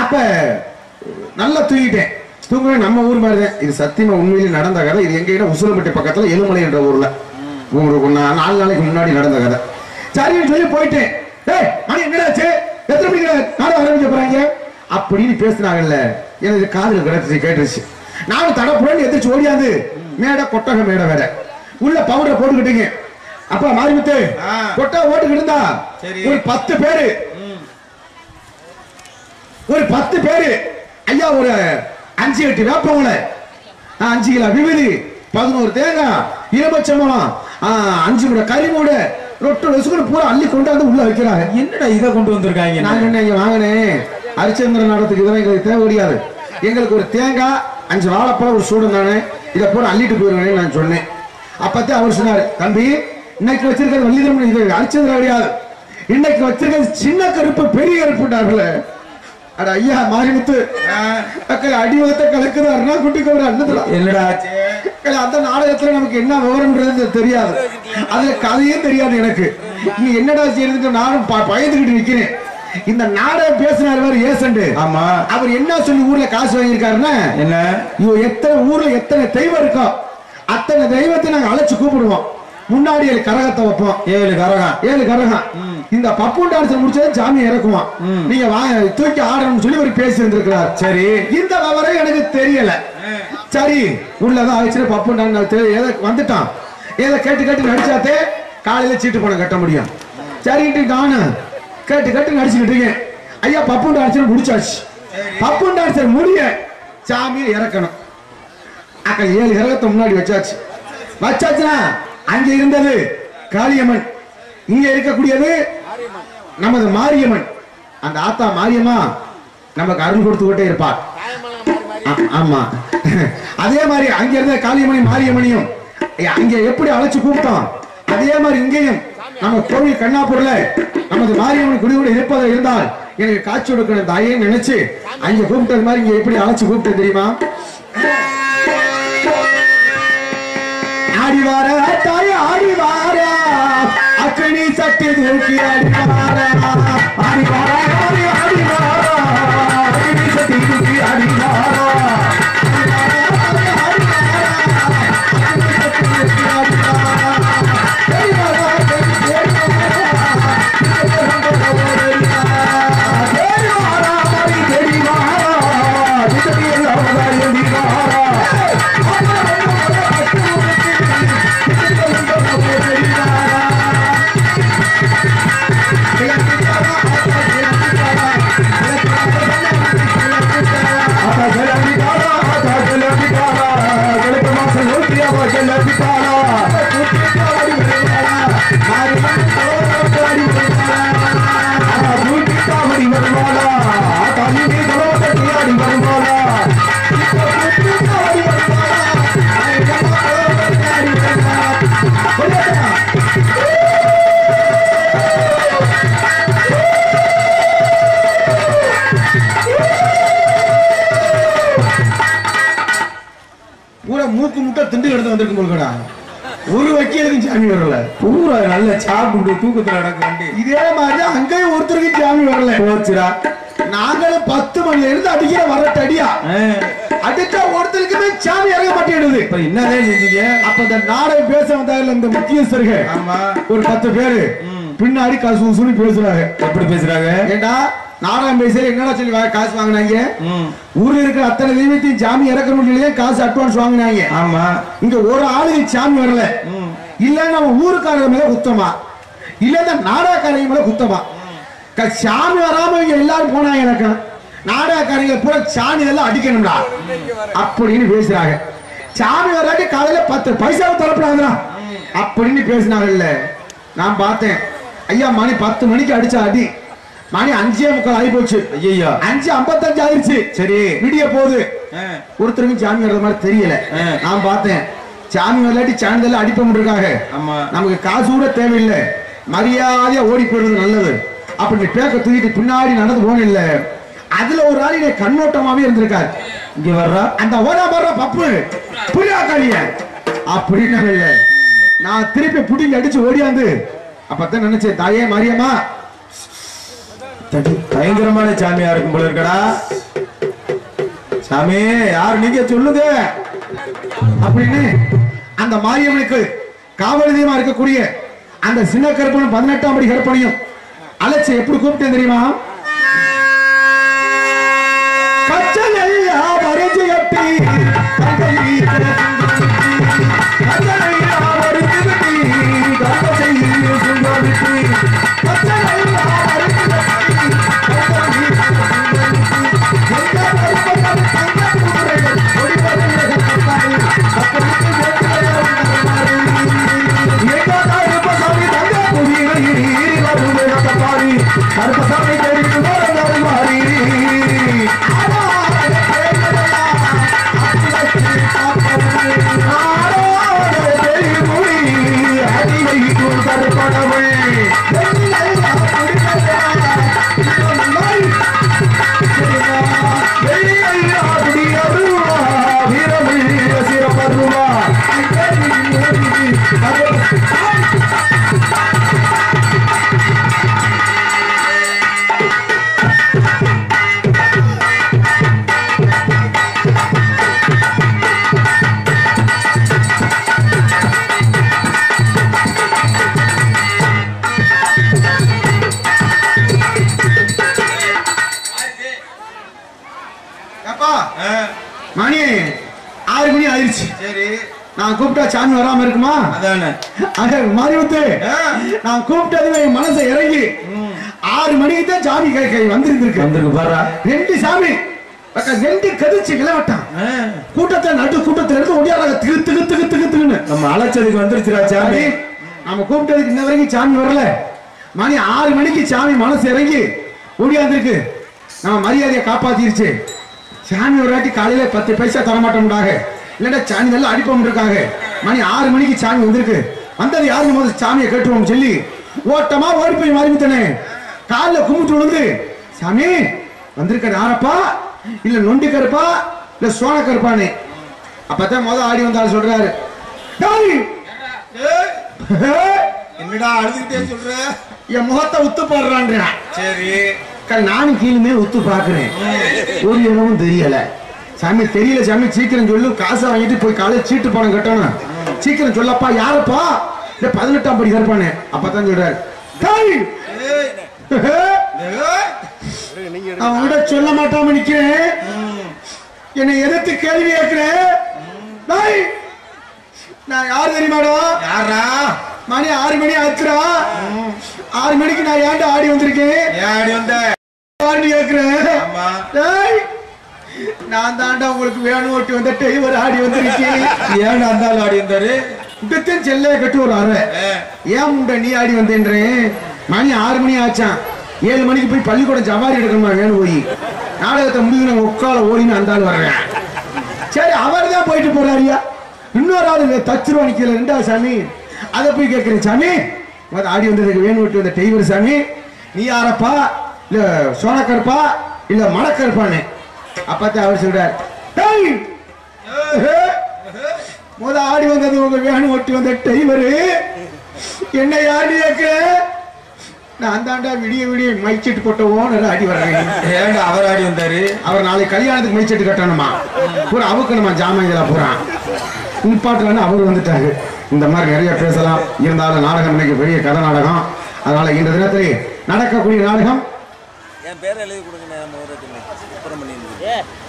அப்ப நல்லா தூங்கிட்டேன். தூங்குவே நம்ம ஊர் மாதிரி தான். இது சத்தியமா உண்மையிலே நடந்த கதை. இது எங்க உசுலம்பட்டி பக்கத்துல எலுமலை என்ற ஊர்ல 4 நாளைக்கு முன்னாடி நடந்த கதை. சரின்னு சொல்லி போயிட்டேன். மணி என்னடாச்சு, எத்தனை மணிக்கு நாடகம் ஆரம்பிக்க போறாங்க அப்படின்னு பேசினாங்கல்ல. எனக்கு காதுல கேட்டுருச்சு. நானும் தடப்புறேன்னு எதிர்த்து ஓடியாது. மேடை கொட்டக மேடை வேற உள்ள பவுடரை போட்டுக்கிட்டீங்க. அப்ப மாரிமுத்து கொட்டை ஓட்டுக்கிட்டு இருந்தா ஒரு 10 பேரு ஐயா ஒரு 5-8 வேப்பவங்கள 5 கிலோ விபதி 11 தேங்காய் 20 சம்பளம் 5 மூட கறி மூட ரொட்டு லொசுக்கு பூரா அள்ளி கொண்டாந்து உள்ள வைக்கிறாங்க. என்னடா இதை கொண்டு வந்திருக்காங்க? நான் என்ன இங்க வாங்கினேன் ஹரிச்சந்திர நாடகத்துக்கு இதெல்லாம் எங்களுக்கு தேவை முடியாது. எங்களுக்கு ஒரு தேங்காய் 5 வாழைப்பழம் ஒரு சூடு தானே, இதை பூரா அள்ளிட்டு போயிருவேன்னு நான் சொன்னேன். அப்பத்தே அவர் சொன்னாரு, தம்பி இன்னைக்கு வச்சிருக்கிறது வள்ளி திருமணம், இது ஹரிச்சந்திரா கிடையாது. இன்னைக்கு வச்சிருக்கிறது சின்ன கருப்பு பெரிய கருப்புட்டார்கள. அட ஐயா மாரிமுத்து அடிவகத்தை கலக்குதாருன்னா குட்டிக்கு ஒரு அண்ணன் என்னடா அந்த நாடகத்துல நமக்கு என்ன விவரம்ன்றது தெரியாது, அதுல கதையும் தெரியாது எனக்கு. நீ என்னடா செய்யறது நானும் பயந்துகிட்டு நிக்கிறேன். இந்த நாடகம் பேசினார் ஏசண்ட். ஆமா, அவர் என்ன சொல்லி ஊர்ல காசு வாங்கியிருக்காருன்னா, என்ன எத்தனை ஊர்ல எத்தனை தெய்வம் இருக்கோ அத்தனை தெய்வத்தை நாங்க அழைச்சு கூப்பிடுவோம். முன்னாடி 7 கரகத்தை வைப்போம். 7 கரகம். இந்த பப்பு டான்ஸ் முடிச்சது சாமி இறக்குவான். நீங்க தூக்கி ஆடணும்னு சொல்லி ஒரு பேசி வந்திருக்கிறார். சரி, இந்த விவரம் எனக்கு தெரியல. சரி உள்ளதான் ஆயிடுச்சு. பப்பு டான்ஸ் வந்துட்டான். ஏதோ கேட்டு நடிச்சாத்தே காலையில சீட்டு பணம் கட்ட முடியும். சரின்ட்டு நானும் கேட்டு நடிச்சுக்கிட்டு இருக்கேன். ஐயா பப்பு டான்ஸ் முடிச்சாச்சு. பப்பு டான்ஸ் முடிய சாமியை இறக்கணும். அக்கா 7 கரகத்தை முன்னாடி வச்சாச்சுன்னா அங்க இருந்தது காளியம்மன், இங்க இருக்கக்கூடியது நமது மாரியம்மன் அந்த ஆத்தா மாரியம்மா நமக்கு அருள் கொடுத்துக்கிட்டே இருப்பார். ஆமா அதே மாதிரி அங்க இருந்த காளியம்மணி மாரியம்மனையும் அங்க எப்படி அழைச்சு கூப்பிட்டோம் அதே மாதிரி இங்கேயும் நம்ம கோவில் கண்ணாப்பூர்ல நமது மாரியம்மன் குடியோடு இருப்பதாக இருந்தால் எனக்கு காட்சி கொடுக்கிற தாயே நினைச்சு அங்க கூப்பிட்டது மாதிரி இங்க எப்படி அழைச்சு கூப்பிட்டு தெரியுமா? ஆடிவார தாய் ஆடிவார அக்கனி சட்டி தூக்கி ஆடிவார ஆடிவார ஆடிவார அக்கனி சட்டி தூக்கி ஆடிவார மூக்கு முட்டை திண்டு எடுத்து வந்திருக்கும் போல்கடா ஒரு வக்கீலுக்கும் சாமி வரல பூரா நல்ல சாப்பிட்டு தூக்கத்துல நடக்க இதே மாதிரி அங்கேயும் ஒருத்தருக்கும் சாமி வரல போச்சுடா நாங்களும் 10 மணில இருந்து அடிக்கிற வரட்டு அடியா அடிச்சா ஒருத்தருக்குமே சாமி இறங்க மாட்டேங்குது. இப்ப என்னதான் செஞ்சீங்க? அப்ப இந்த நாடகம் பேச வந்தாங்கல்ல இந்த முக்கியஸ்தர்கள் ஒரு 10 பேரு பின்னாடி காசு சொல்லி பேசுறாங்க. எப்படி பேசுறாங்க? ஏண்டா நாடகம் பேசுற என்னடா சொல்லி காசு வாங்கினாங்க? ஊர்ல இருக்கிற அத்தனை தெய்வத்தையும் சாமி இறக்க முடியலையே காசு அட்வான்ஸ் வாங்கினாங்க. ஆமா இங்க ஒரு ஆளுக்கு சாமி வரல இல்ல நம்ம ஊருக்காரங்க மேல குத்தமா இல்ல இந்த நாடகக்காரங்க மேல குத்தமா? சாமி வராம இங்க எல்லாரும் போனாங்க எனக்கு நாடகக்காரங்க பூரா சாமி எல்லாம் அடிக்கணும்டா அப்படின்னு பேசுறாங்க. சாமி வராட்டி காலையில 10 பைசாவை தரப்படாதுடா அப்படின்னு பேசினாங்கல்ல. நான் பார்த்தேன் ஐயா மணி 10 மணிக்கு அடிச்சா அடி மணி 5:45 ஆகி போச்சு. ஐயா 5:55 ஆயிருச்சு. சரி விடிய போகுது ஒருத்தருக்கும் சாமி வர்ற மாதிரி தெரியல. நான் பார்த்தேன் சாமி வரலாட்டி சாணிதெல்லாம் அடிப்போம் இருக்காங்க. நமக்கு காசு கூட தேவையில்லை மரியாதையா ஓடி போயிடுறது நல்லது அப்படி பேக்க தூக்கிட்டு பின்னாடி நடந்து போன இல்ல. அதுல ஒரு ஆள் கண்ணோட்டமாவே இருந்திருக்காரு. இங்க வர்ற அந்த ஓடா வர்ற பப்பு புரியா காளிய அப்படின்னு இல்ல. நான் திருப்பி புடிங்க அடிச்சு ஓடியாந்து அப்பதான் நினைச்சேன் தாயே மாரியம்மா பயங்கரமான சாமியா இருக்கும் போல இருக்கடா. சாமி யார் நீங்க சொல்லுங்க அப்படின்னு அந்த மாரியம்மனுக்கு காவலியமா இருக்கக்கூடிய அந்த சின்ன கருப்பனும் 18ஆம் படி கருப்பனையும் அழைச்சு எப்படி கூப்பிட்டேன் தெரியுமா? கச்சலையா வரைஞ்சு கட்டி மணி 6 மணி ஆயிடுச்சு. சரி நான் கூப்பிட்டா சாமி வராம இருக்குமா? அதானே மாரிமுத்து நான் கூப்பிட்டதுமே என் மனசை இறங்கி 6 மணிக்கு தான் சாமி வந்திருக்கு பாரா. 2 சாமி 2 கதிச்சு கிளவட்டான் கூட்டத்தை நடு கூட்டத்தை எடுத்து ஒடியாராக திகு திகு திகு திகு திகுன்னு நம்ம அழைச்சதுக்கு வந்துருச்சுடா சாமி. நம்ம கூப்பிட்டதுக்கு இன்ன வரைக்கும் சாமி வரல. மணி 6 மணிக்கு சாமி மனசு இறங்கி ஓடியாந்துருக்கு. நம்ம மரியாதையை காப்பாத்திருச்சு. சாமி ஒரு வாட்டி காலையில 10 பைசா தரமாட்டோம்டாக, இல்லைன்னா சாமி நல்லா அடிப்போம் இருக்காங்க. மணி 6 மணிக்கு சாமி வந்திருக்கு. வந்தது யாருன்னு முதல் சாமியை கேட்டுவோம் சொல்லி ஓட்டமா ஓடி போய் மாறிவிட்டனே. காலில் கும்பிட்டு விழுந்து, சாமி வந்திருக்க யாரப்பா, இல்ல நொண்டி கருப்பா இல்ல சோன கருப்பானே. அப்பதான் முதல் ஆடி வந்தாலும் சொல்றாரு, என்னடா அழுதுகிட்டே சொல்ற? என் முகத்தை உத்து பாடுறான். சரி, நானும் கீழுமே உத்து பாக்குறேன், ஒரு இடமும் தெரியல. சாமி தெரியல சாமி, சீக்கிரம் சொல்லு, காசை வாங்கிட்டு போய் காலையில் சீட்டு பணம் கட்டணும், சீக்கிரம் சொல்லப்பா. யாரப்பா? இல்ல 18ஆம் படி கருப்பானே. அப்பதான் சொல்றாரு, அவங்கிட்ட சொல்ல மாட்டாம நிக்கிறேன், என்னை எதிர்த்து கேள்வி கேட்கிறேன். நான் யாரு தெரியுமாடா? யாரா? மணி 6 மணி ஆச்சுரா. 6 மணிக்கு நான் ஏன்டா ஆடி வந்திருக்கேன்? ஆடி வந்த கேக்குறேன். நான் தாண்டா உங்களுக்கு வேணும் ஓட்டி வந்த டெய்வர் ஆடி வந்திருக்கேன். ஏன் அந்த ஆள் ஆடி வந்தாரு? இப்பத்தான் செல்லைய கட்டு ஒரு அறை. ஏன் முண்டை நீ ஆடி வந்தேன்றேன். மணி 6 மணி ஆச்சான். 7 மணிக்கு போய் பள்ளிக்கூடம் ஜவாரி எடுக்கணுமா வேணும் போய் நாடகத்தை முடிவு உட்கால ஓடின்னு அந்த ஆள் வர்றேன். சரி, அவர் தான் போயிட்டு போறாரியா. இன்னொரு ஆள் தச்சுருவா நிக்கல, 2வது சாமி. அதை போய் கேட்கிறேன், சாமி ஆடி வந்ததுக்கு வேணும் ஓட்டி வந்த டெய்வர் சாமி, நீ யாரப்பா? இல்ல சோனக்கருப்பா இல்ல மணக்கருப்பானே. அப்பதான் அவர் சொல்றார், முத ஆடி வந்தது உங்க வேணும் ஓட்டி வந்த டெய்வரு, என்ன யாரு கேட்க? நான் தாண்டா விடிய விடிய மைச்செட்டு போட்டவோம் ஆடி வர்றேன். ஏன்டா அவர் ஆடி வந்தாரு? அவர் நாளைக்கு கல்யாணத்துக்கு மைச்செட்டு கட்டணுமா, பூரா அவுக்கணுமா, ஜாமான் பூரா நிப்பாட்டுலன்னு அவர் வந்துட்டாரு. இந்த மாதிரி நிறைய பேசலாம். இருந்தாலும் நாடகம் இன்னைக்கு பெரிய கதை நாடகம். அதனால இந்த தினத்திலே நடக்கக்கூடிய நாடகம்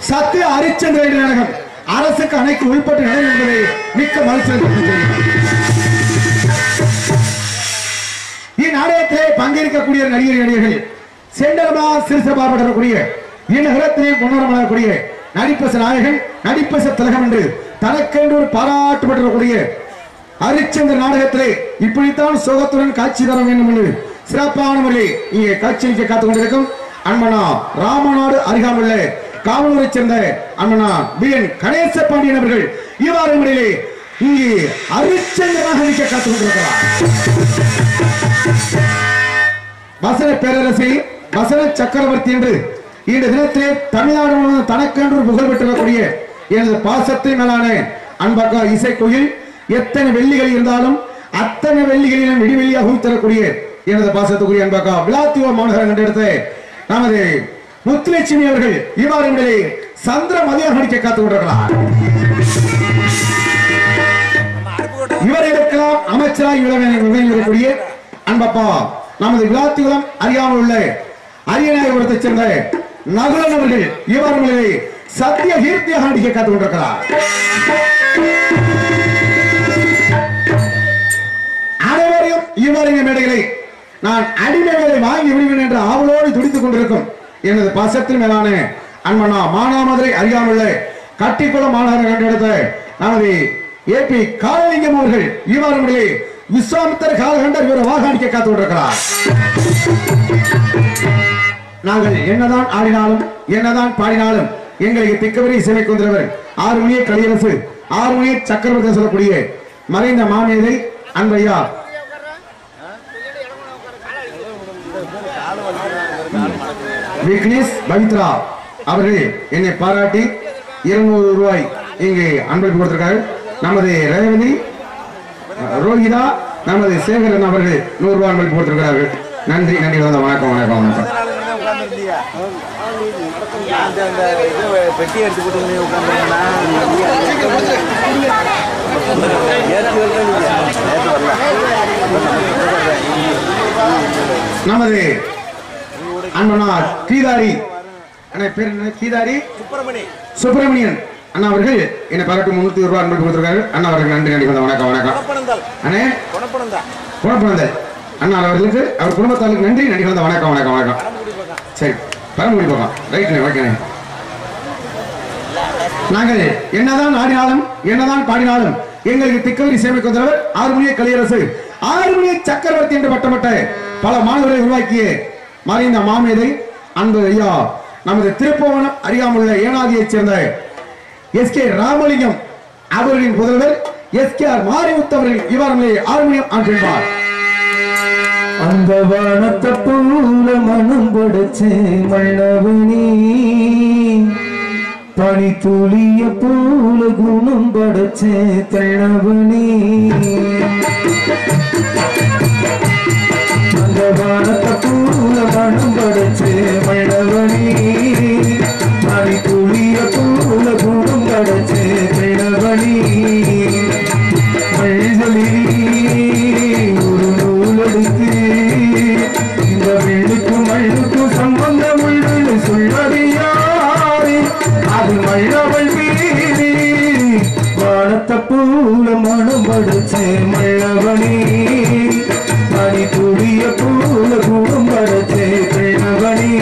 சத்திய ஹரிச்சந்திர நாடகம். அரசுக்கு அனைத்து உள்பட்டு நடனம் என்பதை மிக்க மகிழ்ச்சி. இந்நாடகத்திலே பங்கேற்கக்கூடிய நடிகர்கள் செண்டரமா சிறுசபாபடக்கூடிய இந்நகரத்திலே கொண்டாடக்கூடிய நடிப்பச நாயகன், நடிப்பச திலகம் என்று தனக்கென்று ஒரு பாராட்டு பெற்றக்கூடிய ஹரிச்சந்திர நாடகத்திலே இப்படித்தான் சோகத்துடன் காட்சி தர வேண்டும் என்று சிறப்பான முறையில் இங்கே காட்சியளிக்க காத்துக் கொண்டிருக்கும் அன்பனா ராமநாடு அருகாமுள்ள காவலூரை சேர்ந்த அண்ணனா பிஎன் கணேச பாண்டியன் அவர்கள் இவ்வாறு முறையிலே இங்கே ஹரிச்சந்திரனாக நிற்க காத்துக் கொண்டிருக்கிறார். வசன பேரரசி, வசன சக்கரவர்த்தி என்று இந்த தினத்திலே தமிழ்நாடு முழுவதும் தனக்கென்று புகழ் பெற்றிருக்கக்கூடிய எனது பாசத்தை மேலான அன்பக்கா இசைக்குயில் எத்தனை வெள்ளிகள் இருந்தாலும் அத்தனை வெள்ளிகளிலும் விடிவெளியாக தரக்கூடிய எனது பாசத்துக்குரிய அன்பக்கா விளாத்தியோ மாநகரம் கண்டெடுத்து நமது முத்துலட்சுமி அவர்கள் இவ்வாறு முறையிலே சந்திர மதியாக நடிக்க காத்துக் கொண்டிருக்கிறார். இவர்களுக்கெல்லாம் அமைச்சராக விளங்கக்கூடிய அன்பப்பா நமது விளாத்திகுளம் அறியாமல் உள்ள அரியநாயபுரத்தைச் சேர்ந்த நகுலன் அவர்கள் இவ்வாறு முறையிலே சத்திய கீர்த்தியாக நடிக்க காத்துக் கொண்டிருக்கிறார். அனைவரையும் இவ்வாறு மேடைகளை நான் அடிமைகளை வாங்கி விடுவேன் என்ற ஆவலோடு துடித்துக் கொண்டிருக்கும் எனது பாசத்தில் மேலான அன்பனா மானாமதுரை அறியாமல் கட்டிக்குளம் மாநகரம் கண்டெடுத்த நமது ஏபி காலலிங்கம் அவர்கள் இவ்வாறு முறையிலே விஸ்வாமித்தர் காலகண்டர் இவரை வாகனிக்க காத்துக் கொண்டிருக்கிறார். நாங்கள் என்னதான் ஆடினாலும் என்னதான் பாடினாலும் எங்களுக்கு திக்கவரை இசைமைக்கு வந்தவர் 6 மணியை கலியரசு 6 மணியை சக்கரவர்த்தி சொல்லக்கூடிய மறைந்த மாமேதை அன்பையா விக்னேஷ் பவித்ரா அவர்கள் என்னை பாராட்டி 200 ரூபாய் இங்கு அன்பளிப்பு கொடுத்திருக்காரு. நமது ரேவதி ரோஹிதா நமது சேகரன் அவர்கள் 100 ரூபாய் அன்பளிப்பு கொடுத்திருக்கிறார்கள். நன்றி நன்றி. வணக்கம் வணக்கம் வணக்கம். பெட்டி எடுத்து போட்டு நமது அண்ணா கீதாரி பேர் என்ன? கீதாரி சுப்பிரமணியன் அண்ணா அவர்கள் என்னை பாராட்டு 300 ரூபாய் அன்பளிப்பு கொடுத்திருக்காரு. அண்ணா அவர்கள் நன்றி நன்றி. வணக்கம் வணக்கம் அண்ணே. குணப்பணந்தல் அண்ணா அவர்களுக்கு அவர் குடும்பத்தாருக்கு நன்றி நன்றி. வணக்கம் வணக்கம் வணக்கம். சரி, பரமக்குடி போகலாம். Right okay. நாங்கள் என்னதான் ஆடினாலும் என்னதான் பாடினாலும் எங்களுக்கு திக்கவரி சேமிக்கு வந்தவர் 6 மணியை கலியரசு 6 மணியை சக்கரவர்த்தி என்று பட்டப்பட்ட பல மாணவர்களை உருவாக்கிய மறைந்த மாமேதை அன்பு ஐயா நமது திருப்பவனம் அறியாமுள்ள ஏனாதியைச் சேர்ந்த எஸ்.கே. ராமலிங்கம் அவர்களின் புதல்வர் எஸ்.கே.ஆர். மாரிமுத்தவர்கள் இவர்களை ஆர்மியம் ஆற்றினார். அந்த வானத்தை போல மனம் படைச்சே மன்னவனே, பனி துளிய போல குணம் படைச்சே கண்ணவனே. அந்த வானத்தை போல மனம் படைச்சே மன்னவனே, பனி துளிய போல குணம் படைச்சே கண்ணவனே. ஒரு நூலெடுத்து இந்த வெள்ளுக்கும் மண்ணுக்கும் சம்பந்தம் உள்ளது சொல்லறியாரே, அது மழவள் வீதி வானத்தை போல மனம் படைச்சே மழவனே, பனி துளிய போல குணம் படைச்சே கிழவனே.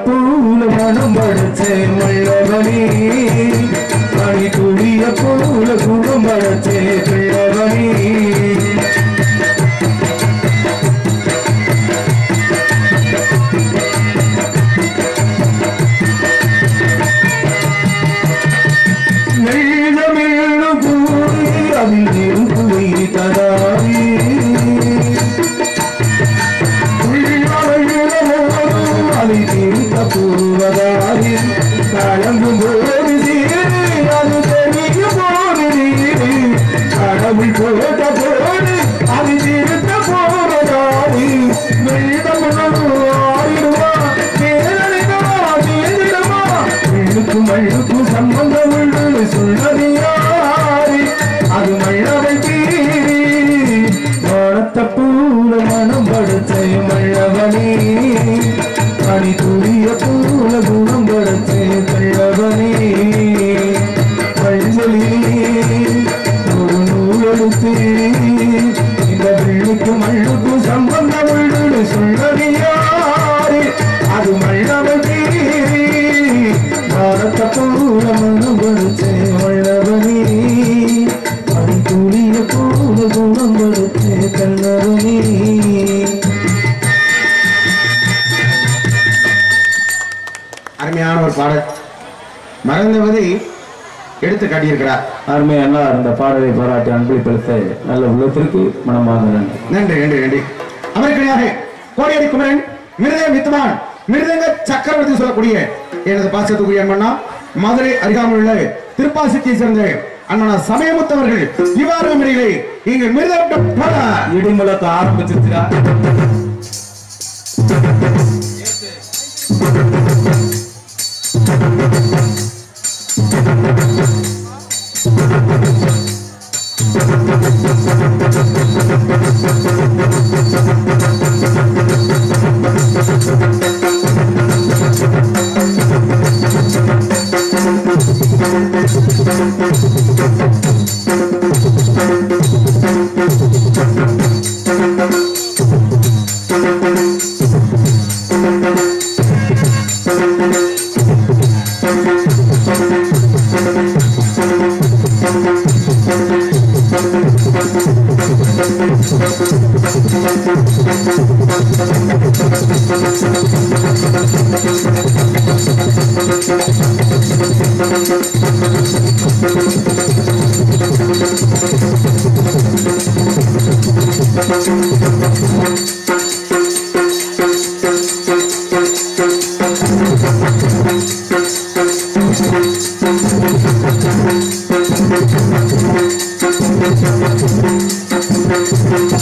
பூல மனம் படைச்சே மல்லவனே, பனி துளிய போல குணம் படைச்சே கிழவனே. நெய்தமிழ் கூறி அதில் நெருப்புவை தடாரி, அதை தீர்த்த பூவதாரி கலங்கும் போது சீரி அது தெரிய போது நீரி கடவுள் போட்ட போது அது தீர்த்த போவதாரி. வெள்ளமுணர்வு ஆயிடுமா தேரடிடுமா தேர்ந்திடுமா, வெள்ளுக்கும் மண்ணுக்கும் சம்பந்தம் உண்டு சொல்லறியாரி, அது மழவை தீரி வானத்தை பூல மனம் படைச்சே மழவனே, பனி துளிய போல குணம் படைச்சே கள்ளவனே. பல்வெளியிலே ஒரு நூலெடுத்து இந்த வெள்ளுக்கும் மண்ணுக்கும் சம்பந்தம் உண்டு சொல்லறியாரே, அது மழவை தீரி வானத்தை போல மனம் படைச்சே மழவனே, பனி துளிய போல குணம் படைச்சே கள்ளவனே. அருமையான ஒரு பாடல் மறந்தவதை எடுத்து காட்டியிருக்கிறார். அருமையான அந்த பாடலை பாராட்டி அன்பளிப்படுத்த நல்ல உள்ளத்திற்கு மனமாக நன்றி. நன்றி நன்றி நன்றி. அவருக்கிடையாக கோடியடி குமரன் மிருதங்க வித்வான் மிருதங்க சக்கரவர்த்தி சொல்லக்கூடிய எனது பாசத்துக்குரிய அண்ணா மதுரை அருகாமல் உள்ள திருப்பாசியை சேர்ந்த அண்ணா சமயமுத்தவர்கள் இவ்வாறு முறையிலே இங்கு மிருதம் இடிமுழக்க ஆரம்பிச்சிருக்கிறார்.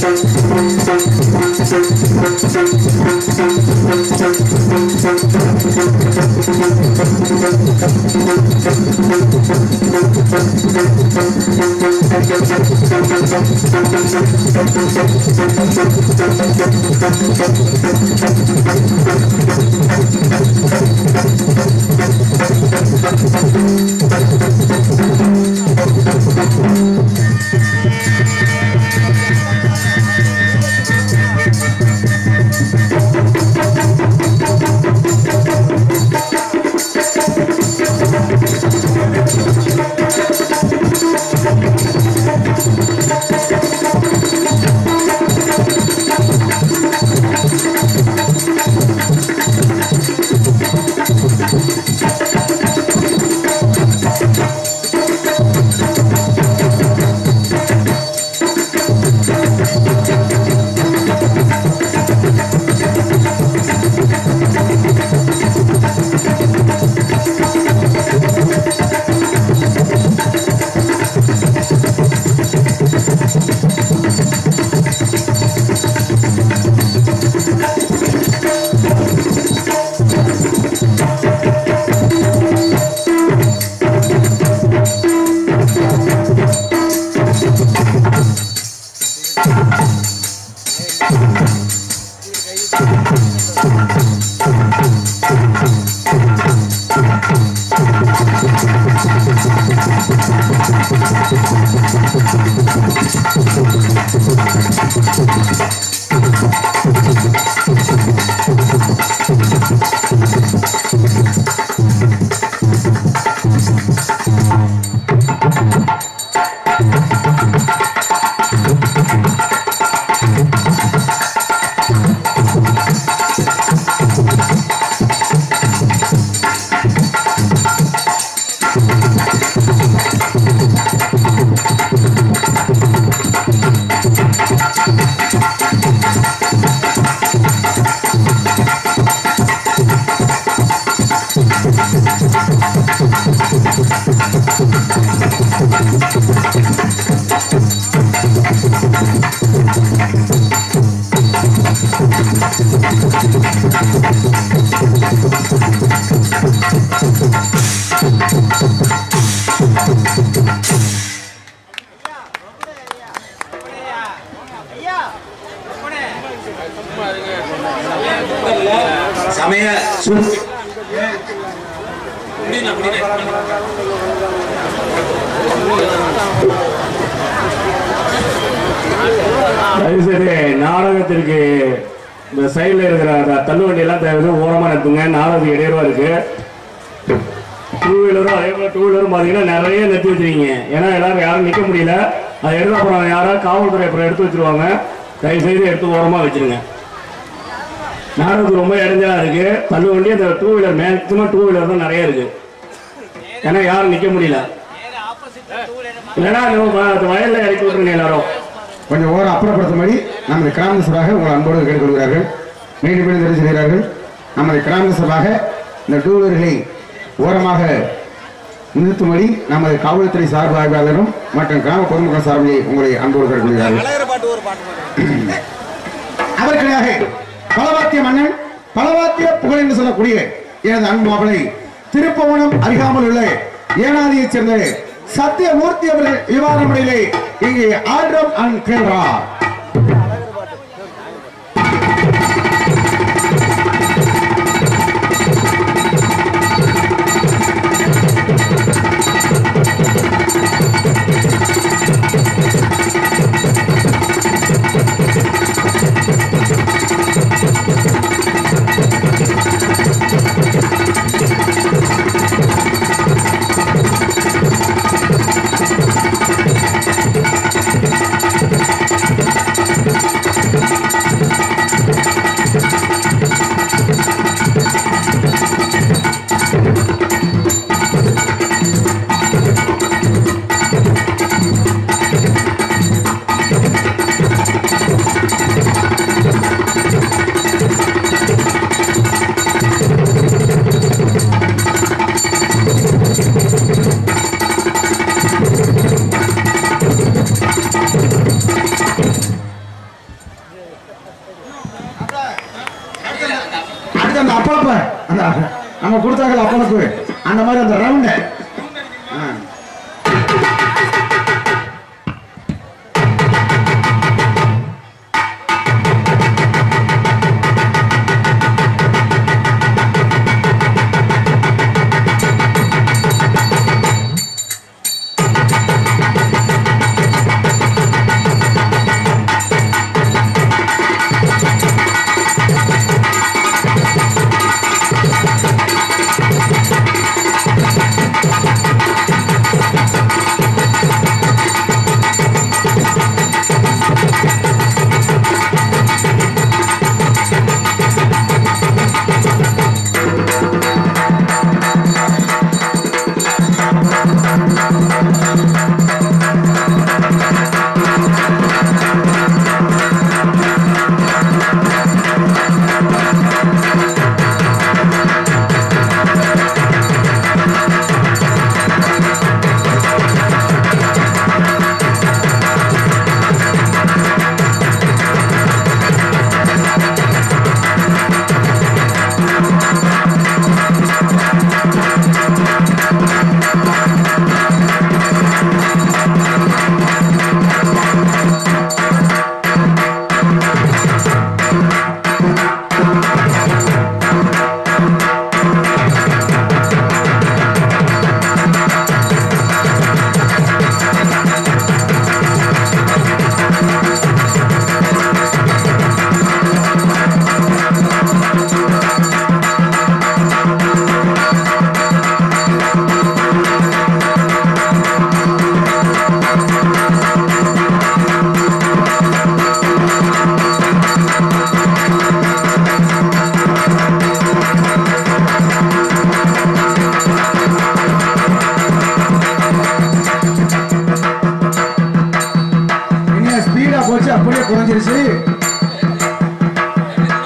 Thank you. சமய சரி நாடகத்திற்கு இந்த சைடில் இருக்கிற தள்ளுவண்டி எல்லாம் தேவை ஓரமா நிறுத்துங்க. நாடகத்துக்கு இடையூறா இருக்கு. டூ வீலரும் அதே போல டூ வீலரும் பாத்தீங்கன்னா நிறைய நிறுத்தி வச்சிருக்கீங்க. ஏன்னா எல்லாரும் யாரும் நிக்க முடியல. அதை எடுத்து அப்புறம் யாராவது காவல்துறை அப்புறம் எடுத்து வச்சிருவாங்க. தயவு செய்து எடுத்து ஓரமா வச்சிருங்க. நாடகத்துக்கு ரொம்ப இடைஞ்சலா இருக்கு. தள்ளுவண்டி அந்த two wheeler maximum two wheeler தான் நிறைய இருக்கு. ஏன்னா யாரும் நிக்க முடியல. இல்லைன்னா வயல்ல இறக்கி விட்டுருங்க. எல்லாரும் கொஞ்சம் ஓரம் அப்புறப்படுத்தும்படி நமது கிராம சபாக உங்கள் அன்போடு கேட்டுக்கொள்கிறார்கள். மீண்டும் மீண்டும் தெரிவிக்கிறார்கள். நமது கிராம சபாக இந்த டூ வீலர்களை ஓரமாக நிறுத்தும்படி நமது காவல்துறை சார்பு ஆய்வாளரும் மற்றும் கிராம பொதுமக்கள் சார்பிலே உங்களை அன்போடு கேட்டுக்கொள்கிறார்கள். அதற்கிடையாக பலவாத்திய மன்னன் பலவாத்திய புகழ் என்று சொல்லக்கூடிய எனது அன்பு மாப்பிளை திருப்பவனம் அருகாமல் உள்ள ஏனாதியைச் சேர்ந்த சத்தியமூர்த்தி அவர்கள் விவாத முறையிலே இங்கே ஆர்டர் அண்ட் கேள்றார். நம்ம கொடுத்தாங்கல்ல அப்பனுக்கு அந்த மாதிரி அந்த ரவுண்ட அப்படியே குறைஞ்சிருச்சு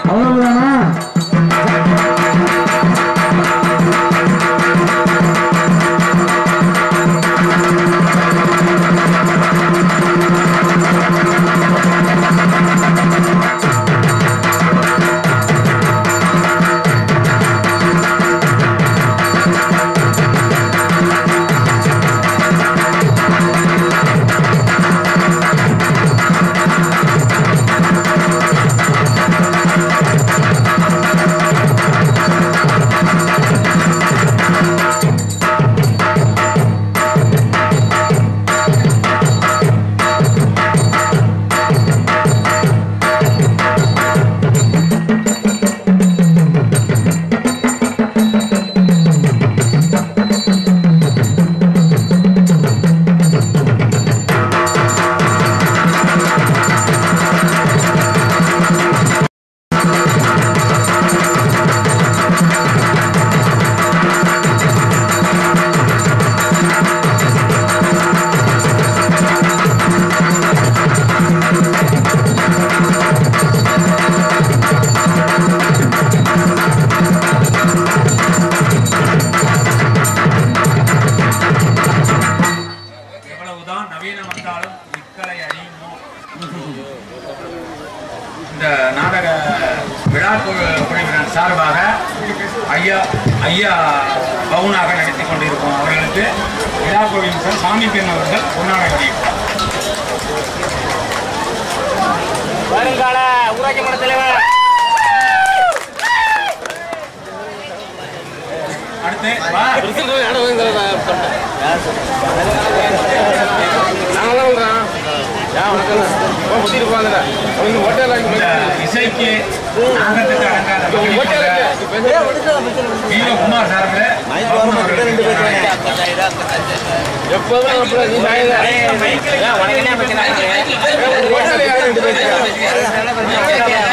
அவ்வளவுதானா இந்த நாடக விழா குழுவினர் சார்பாக ஐயா பவுனாக நடத்தி கொண்டிருக்கும் அவர்களுக்கு விழா குழுவின் சார் சாமி பெண் அவர்கள் பொன்னாடை அணிவிப்பார். வருங்கால ஊராட்சி மன்ற தலைவர் அடுத்து இசைக்கு நாகத்துக்கு அடங்காத வீரகுமார் சார்பில்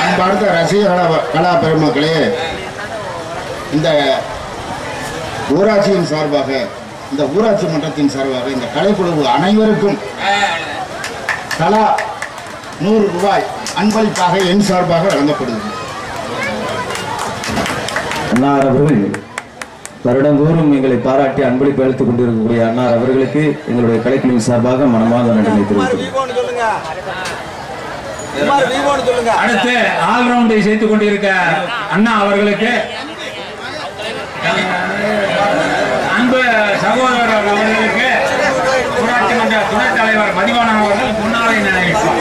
அன்பார்ந்த ரசிக கலா பெருமக்களே, இந்த ஊராட்சியின் சார்பாக, இந்த ஊராட்சி மன்றத்தின் சார்பாக இந்த கலைக்குழு அனைவருக்கும் தலா 100 ரூபாய் அன்பளிப்பாக என் சார்பாக வழங்கப்படுகிறது. அன்னார் அவர்கள் வருடந்தோறும் எங்களை பாராட்டி அன்பளிப்பு அளித்துக் கொண்டிருக்கக்கூடிய அன்னார் அவர்களுக்கு எங்களுடைய கலைக்குழுவின் சார்பாக மனமார்ந்த நன்றி தெரிவித்துள்ளோம். அடுத்து ஆல்ரவுண்டை சேர்த்துக் கொண்டிருக்க அண்ணா அவர்களுக்கு சகோதரர் அவர்களுக்கு ஊராட்சி மன்ற துணைத் தலைவர் மதிவாணன் அவர்கள் பொன்னாடை நினைவிப்பார்.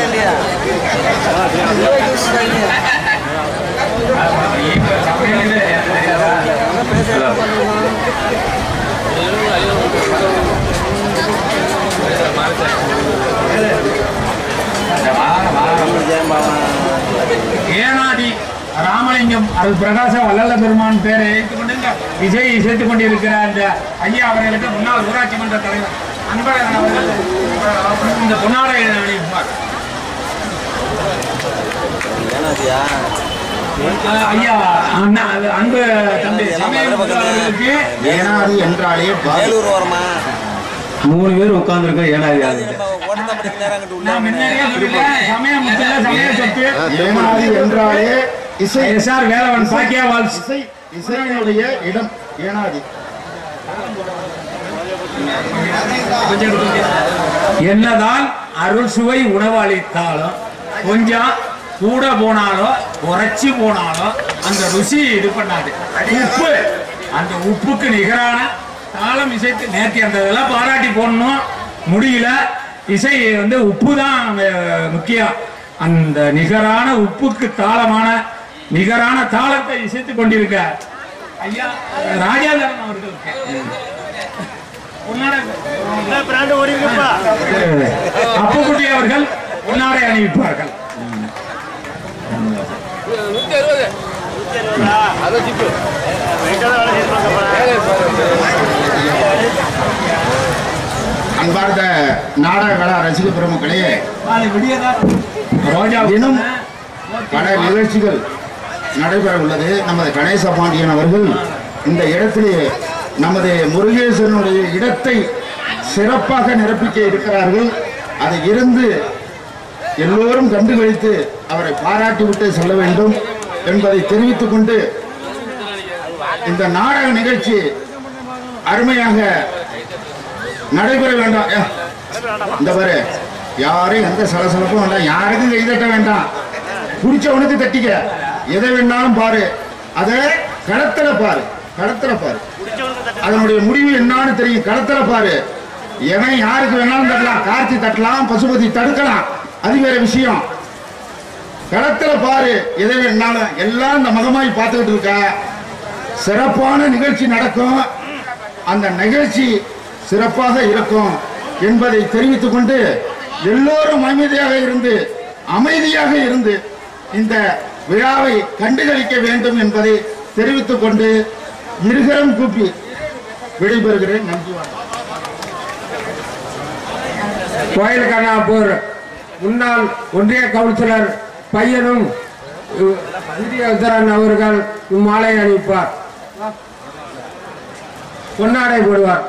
ஏனாதி ராமலிங்கம் அது பிரகாச வல்லல பெருமான் பேரை ஏற்றுக்கொண்டு இசையை இசைத்துக் கொண்டிருக்கிற அந்த ஐயா அவர்களுக்கு முன்னாள் ஊராட்சி மன்ற தலைவர் அன்பழகன் அவர்கள் இந்த பொன்னாடை அணிவிப்பார். ஐயா அன்பு தம்பி சமயங்களுக்கு ஏனாதி என்றாலே மூணு பேர் உட்கார்ந்துருக்க ஏனாதி ஏனாதி என்றாலே இசை எஸ்ஆர் வேலவன் பாக்கியாவால் இசையினுடைய இடம் ஏனாதி. என்னதான் அருள் சுவை உணவு அளித்தாலும் கொஞ்சம் கூட போனாலும் குறைச்சி போனாலும் அந்த ருசி இது பண்ணாது. உப்பு அந்த உப்புக்கு நிகரான தாளம் இசைத்து நேர்த்தி அந்த இதெல்லாம் பாராட்டி போடணும் முடியல. இசை வந்து உப்பு தான் முக்கியம். அந்த நிகரான உப்புக்கு தாளமான நிகரான தாளத்தை இசைத்துக் கொண்டிருக்க ஐயா ராஜாதரன் அவர்களுக்கு அப்புக்குட்டி அவர்கள் பொன்னாடை அணிவிப்பார்கள். அன்பார்ந்த நாடக கலா ரசிக பெருமக்களே, தினம் பல நிகழ்ச்சிகள் நடைபெற உள்ளது. நமது கணேச பாண்டியன் அவர்கள் இந்த இடத்திலே நமது முருகேசனுடைய இடத்தை சிறப்பாக நிரப்பிக்க இருக்கிறார்கள். அதை இருந்து எல்லோரும் கண்டுகளித்து அவரை பாராட்டிவிட்டு சொல்ல வேண்டும் என்பதை தெரிவித்துக் கொண்டு இந்த நாடக நிகழ்ச்சி அருமையாக நடைபெற வேண்டாம். இந்த பாரு, யாரும் எந்த சலசலப்பும் வேண்டாம், யாருக்கும் கைதட்ட வேண்டாம். குடிச்சவனுக்கு தட்டிக்க, எதை வேணாலும் பாரு, அதை களத்துல பாரு, களத்துல பாரு, அதனுடைய முடிவு என்னன்னு தெரியும். களத்துல பாரு, எவன் யாருக்கு வேணாலும் தட்டலாம், கார்த்தி தட்டலாம், பசுபதி தடுக்கலாம், அது வேற விஷயம். களத்துல பாரு, எதை வேணாலும் எல்லாம் இந்த மகமாய் பார்த்துக்கிட்டு இருக்க. சிறப்பான நிகழ்ச்சி நடக்கும், அந்த நிகழ்ச்சி சிறப்பாக இருக்கும் என்பதை தெரிவித்துக் கொண்டு எல்லோரும் அமைதியாக இருந்து இந்த விழாவை கண்டுகளிக்க வேண்டும் என்பதை தெரிவித்துக் கொண்டு இருகரம் கூப்பி விடைபெறுகிறேன். நன்றி. கோயில் கண்ணாப்பூர் முன்னாள் ஒன்றிய கவுன்சிலர் பையனும் அவர்கள் மாலை அணிவிப்பார், பொன்னாடை போடுவார்.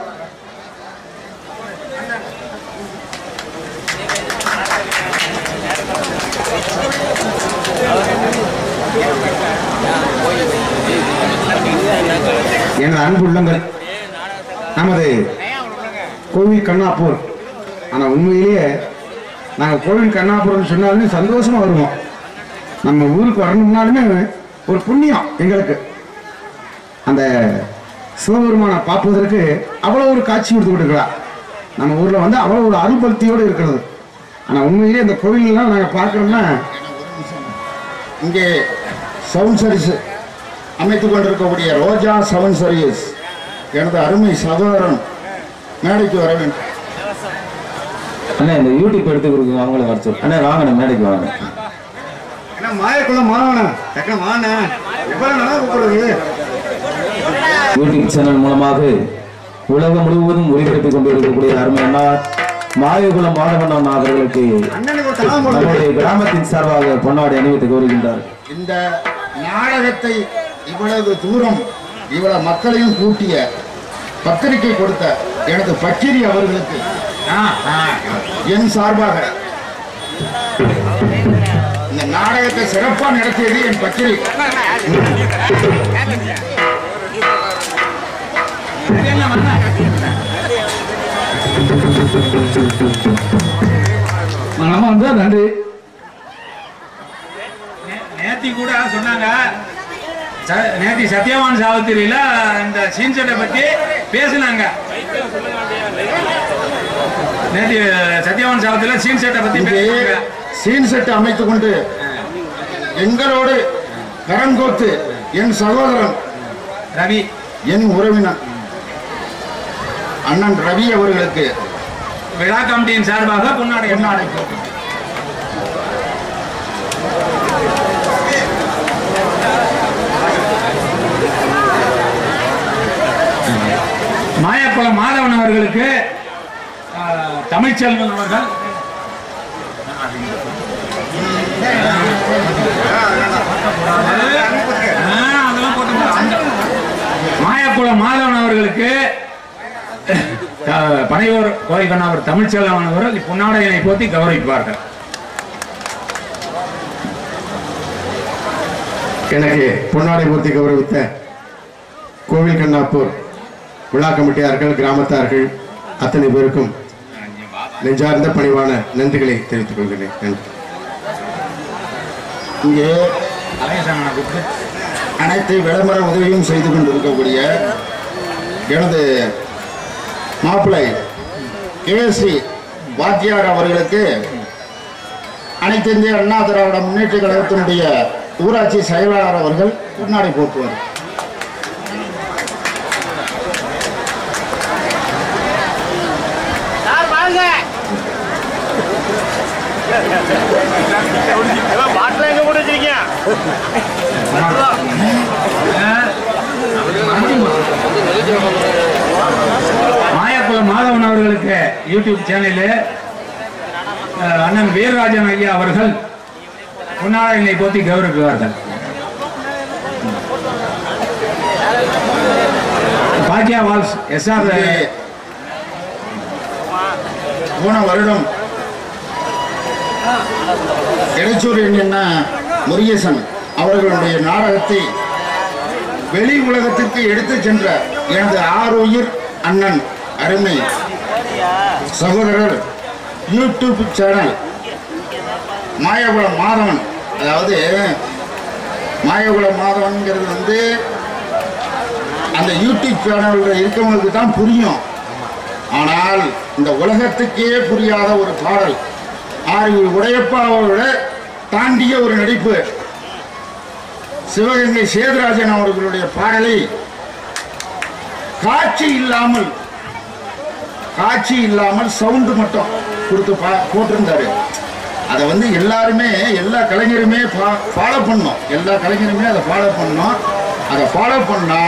எங்கள் அன்பு உள்ளங்கள், நமது கோவில் கண்ணாப்பூர். ஆனால் உண்மையிலேயே நாங்கள் கோவில் கண்ணாப்பூர்னு சொன்னாலுமே சந்தோஷமா வருவோம். நம்ம ஊருக்கு வரணும்னாலுமே ஒரு புண்ணியம் எங்களுக்கு. அந்த சிவபெருமானை பார்ப்பதற்கு அவ்வளோ ஒரு காட்சி கொடுத்து கொடுக்கலாம். நம்ம ஊரில் வந்து அவ்வளோ ஒரு அருள்பக்தியோடு இருக்கிறது. ஆனால் உண்மையிலேயே இந்த கோவிலெலாம் நாங்கள் பார்க்கணும்னா இங்கே சவுண்ட் சர்வீஸ் அமைத்துக் கொண்டிருக்கக்கூடிய ரோஜா சவுண்ட் சர்வீஸ் எனது அருமை சகோதரன் மேடைக்கு வர வேண்டும். அண்ணா இந்த யூடியூப் எடுத்து கொடுக்குங்க, அவங்கள வர சொல்லு. அண்ணா வாங்க, மேடைக்கு வாங்க. யூடியூப் சேனல் மூலமாக உலகம் முழுவதும் ஒளிபரப்பிக் கொண்டிருக்கக்கூடிய அருமை அண்ணா மாயகுலம் மாதவண்ணன் அவர்களுக்கு நம்முடைய கிராமத்தின் சார்பாக பொன்னாடை அணிவித்துக் வருகின்றார். இந்த நாடகத்தை இவ்வளவு தூரம் இவ்வளவு மக்களையும் கூட்டிய பத்திரிகை கொடுத்த எனது பக்கிரி அவர்களுக்கு என் சார்பாக இந்த நாடகத்தை சிறப்பாக நடத்தியது என் பக்கிரி. நன்றி. நேத்தி கூட சொன்னாங்க, நேத்தி சத்யவான் சாவித்திரியில இந்த சீன்செட்டை பத்தி பேசுனாங்க. நேற்று சத்யவான் சாவத்தில் சீன் செட்டை பத்தி பேசுனாங்க. சீன் செட் அமைத்துக் கொண்டு எங்களோடு கரங்கோத்து என் சகோதரன் ரவி, என் உறவினர் அண்ணன் ரவி அவர்களுக்கு விழா கமிட்டியின் சார்பாக பொன்னாடை மாயக்குளம் மாதவன் அவர்களுக்கு தமிழ்ச்செல்வன் அவர்கள் மாயக்குளம் மாதவன் அவர்களுக்கு பனையூர் கோயில்கண்ணாவர் தமிழ்ச்செல்வன் அவர்கள் பொன்னாடையினை போத்தி கௌரவிப்பார்கள். எனக்கு பொன்னாடை போர்த்தி கௌரவித்த கோவில் கண்ணாப்பூர் விழா கமிட்டியார்கள், கிராமத்தார்கள் அத்தனை பேருக்கும் நெஞ்சார்ந்த பணிவான நன்றிகளை தெரிவித்துக் கொள்கிறேன். நன்றி. இங்கே அனைத்து விளம்பர உதவியும் செய்து கொண்டிருக்கக்கூடிய எனது மாப்பிள்ளை கேஎஸ்வி வாத்தியார் அவர்களுக்கு அனைத்து இந்திய அண்ணா திராவிட முன்னேற்ற கழகத்தினுடைய ஊராட்சி செயலாளர் அவர்கள் பொன்னாடை போட்டுவார். மாயக்குளம் மாதவன் அவர்களுக்கு யூடியூப் சேனலில் அண்ணன் வீரராஜன் ஐயா அவர்கள் பொன்னாடையினை போத்தி கௌரவிப்பார்கள். பாக்கியா வால்ஸ் எஸ்ஆர் போன வருடம் இடைச்சூர் என்ன முருகேசன் அவர்களுடைய நாடகத்தை வெளி உலகத்திற்கு எடுத்து சென்ற எனது ஆரோக்கிய அண்ணன் அருமை சகோதரர் யூடியூப் சேனல் மாயகுளம் மாதவன், அதாவது மாயகுளம் மாதவன்கிறது வந்து அந்த யூடியூப் சேனலில் இருக்கவங்களுக்கு தான் புரியும். ஆனால் இந்த உலகத்துக்கே புரியாத ஒரு பாடல், ஆறு உடையப்பாவோட தாண்டிய ஒரு நடிப்பு. சிவகங்கை சேதுராஜன் அவர்களுடைய பாடலை காட்சி இல்லாமல் சவுண்டு மட்டும் கொடுத்து போட்டிருந்தாரு. அதை வந்து எல்லாருமே, எல்லா கலைஞருமே ஃபாலோ பண்ணோம். எல்லா கலைஞருமே அதை ஃபாலோ பண்ணோம். அதை ஃபாலோ பண்ணா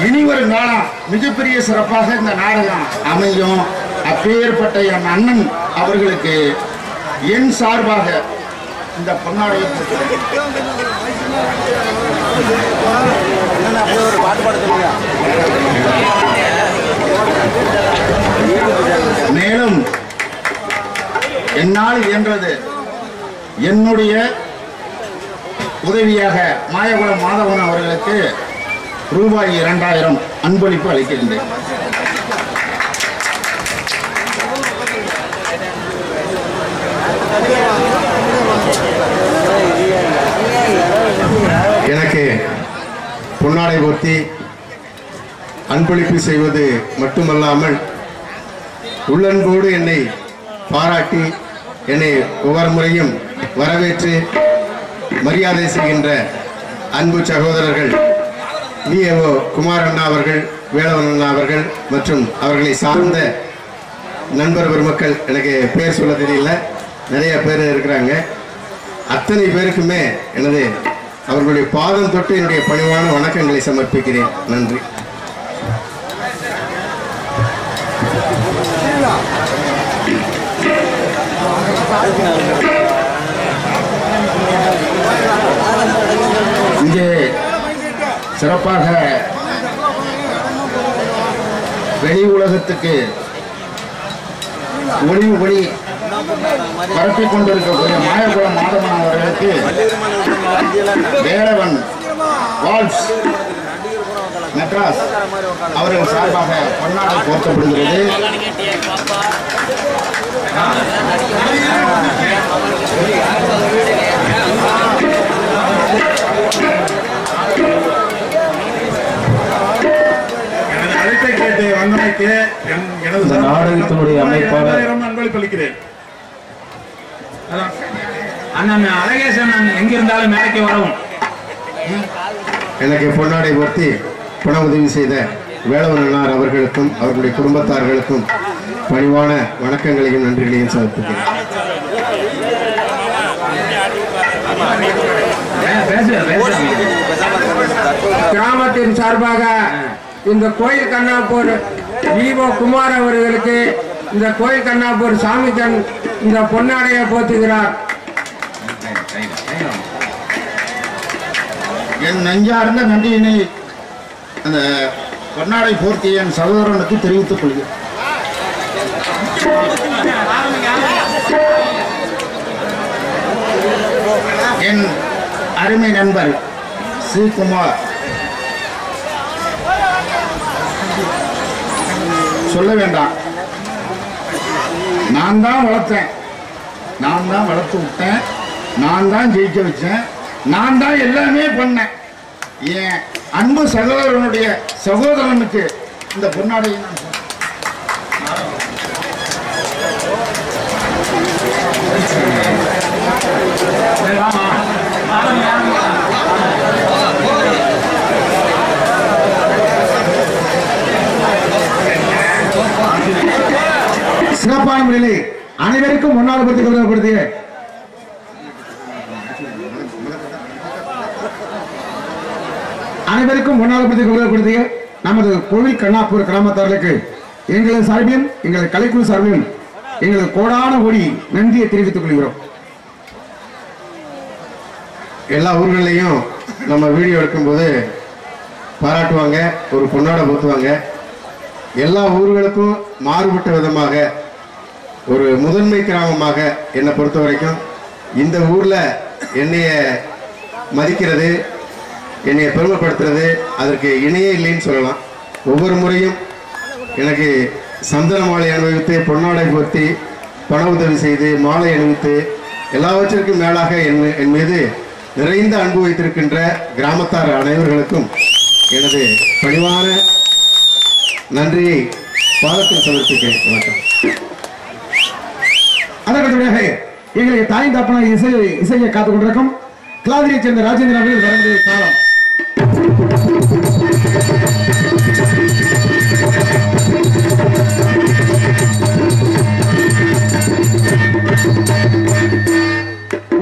இனி வரும் காலம் மிகப்பெரிய சிறப்பாக இந்த நாடகம் அமையும். அப்பேற்பட்ட என் அண்ணன் அவர்களுக்கு என் சார்பாக இந்த பொன்னாடையை மேலும் என்னால் இயன்றது என்னுடைய உதவியாக மாயகுளம் மாதவன் அவர்களுக்கு ரூபாய் 2000 அன்பளிப்பு அளிக்கின்றேன். எனக்கு பொன்னாடை போர்த்தி அன்பளிப்பு செய்வது மட்டுமல்லாமல் உள்ளன்போடு என்னை பாராட்டி என்னை ஒவ்வொரு முறையும் வரவேற்று மரியாதை செய்கின்ற அன்பு சகோதரர்கள் விஏஓ குமார் அண்ணா அவர்கள், வேலவன் அண்ணா அவர்கள் மற்றும் அவர்களை சார்ந்த நண்பர் பெருமக்கள், எனக்கு பேர் சொல்ல தெரியல, நிறைய பேர் இருக்கிறாங்க. அத்தனை பேருக்குமே எனது அவர்களுடைய பாதம் தொட்டு என்னுடைய பணிவான வணக்கங்களை சமர்ப்பிக்கிறேன். நன்றி. இங்கே சிறப்பாக வெளி உலகத்துக்கு ஒளி பரப்பிக் கொண்டிருக்கக்கூடிய மாயகுளம் மாதவன் அவர்களுக்கு வேலவன் வால்ஸ் மெட்ராஸ் அவர்கள் சார்பாக பொன்னாடை போர்த்தப்படுகிறது. இந்த நாடகத்தினுடைய அமைப்பாளர் அன்பளிப்பளிக்கிறேன். அண்ணன் அழகேசன் எங்க இருந்தாலும் மேலைக்கு வரவும். எனக்கு பொன்னாடை போர்த்தி பண உதவி செய்த வேளவனார் அவர்களுக்கும் அவர்களுடைய குடும்பத்தார்களுக்கும் பணிவான வணக்கங்களையும் நன்றிகளையும் செலுத்துகிறேன். கிராமத்தின் சார்பாக இந்த கோயில் கண்ணாப்பூர் ஈவோ குமார் அவர்களுக்கு இந்த கோயில் கண்ணாப்பூர் சாமிக்கன் இந்த பொன்னாடையை போத்துகிறார். என் நெஞ்சார்ந்த நன்றியினை அந்த பொன்னாடை போர்த்திய என் சகோதரனுக்கு தெரிவித்துக் கொள்கிறேன். என் அருமை நண்பர் சி குமார் சொல்ல வேண்டாம், நான் தான் வளர்த்தேன், நான் தான் வளர்த்து விட்டேன், நான் தான் ஜெயிக்க வச்சேன், நான் தான் எல்லாமே பண்ணேன். என் அன்பு சகோதரனுடைய சகோதரனுக்கு இந்த பொன்னாடையை நான் சிறப்பான முறையிலே அனைவருக்கும் முன்னாள் படுத்தி கௌரவப்படுத்திய நமது கோவில் கண்ணாப்பூர் கிராமத்தார்களுக்கு எங்களது சார்பிலும் எங்களது கலைக்குழு சார்பிலும் எங்களது கோடான கோடி நன்றியை தெரிவித்துக் கொள்கிறோம். எல்லா ஊர்களையும் நம்ம வீடியோ எடுக்கும்போது பாராட்டுவாங்க, ஒரு பொன்னாடை போத்துவாங்க. எல்லா ஊர்களுக்கும் மாறுபட்ட விதமாக ஒரு முதன்மை கிராமமாக என்னை பொறுத்த வரைக்கும் இந்த ஊர்ல என்னைய மதிக்கிறது, என்னைய பெருமைப்படுத்துறது அதற்கு இணையே இல்லைன்னு சொல்லலாம். ஒவ்வொரு முறையும் எனக்கு சந்தன மாலை அணிவித்து பொன்னாடை போர்த்தி பண உதவி செய்து மாலை அணிவித்து எல்லாவற்றிற்கும் மேலாக என் மீது நிறைந்த அன்பு வைத்திருக்கின்ற கிராமத்தார் அனைவர்களுக்கும் எனது பணிவான நன்றியை பாதத்தில் சமர்ப்பிக்கிறேன். வணக்கம். அதற்கடுத்ததாக எங்களுக்கு தாய் தாப்பன இசையை காத்துக் கொண்டிருக்கும் கிளாதிரியைச் சேர்ந்த ராஜேந்திரன் அவர்கள் வரக்கூடிய காலம்.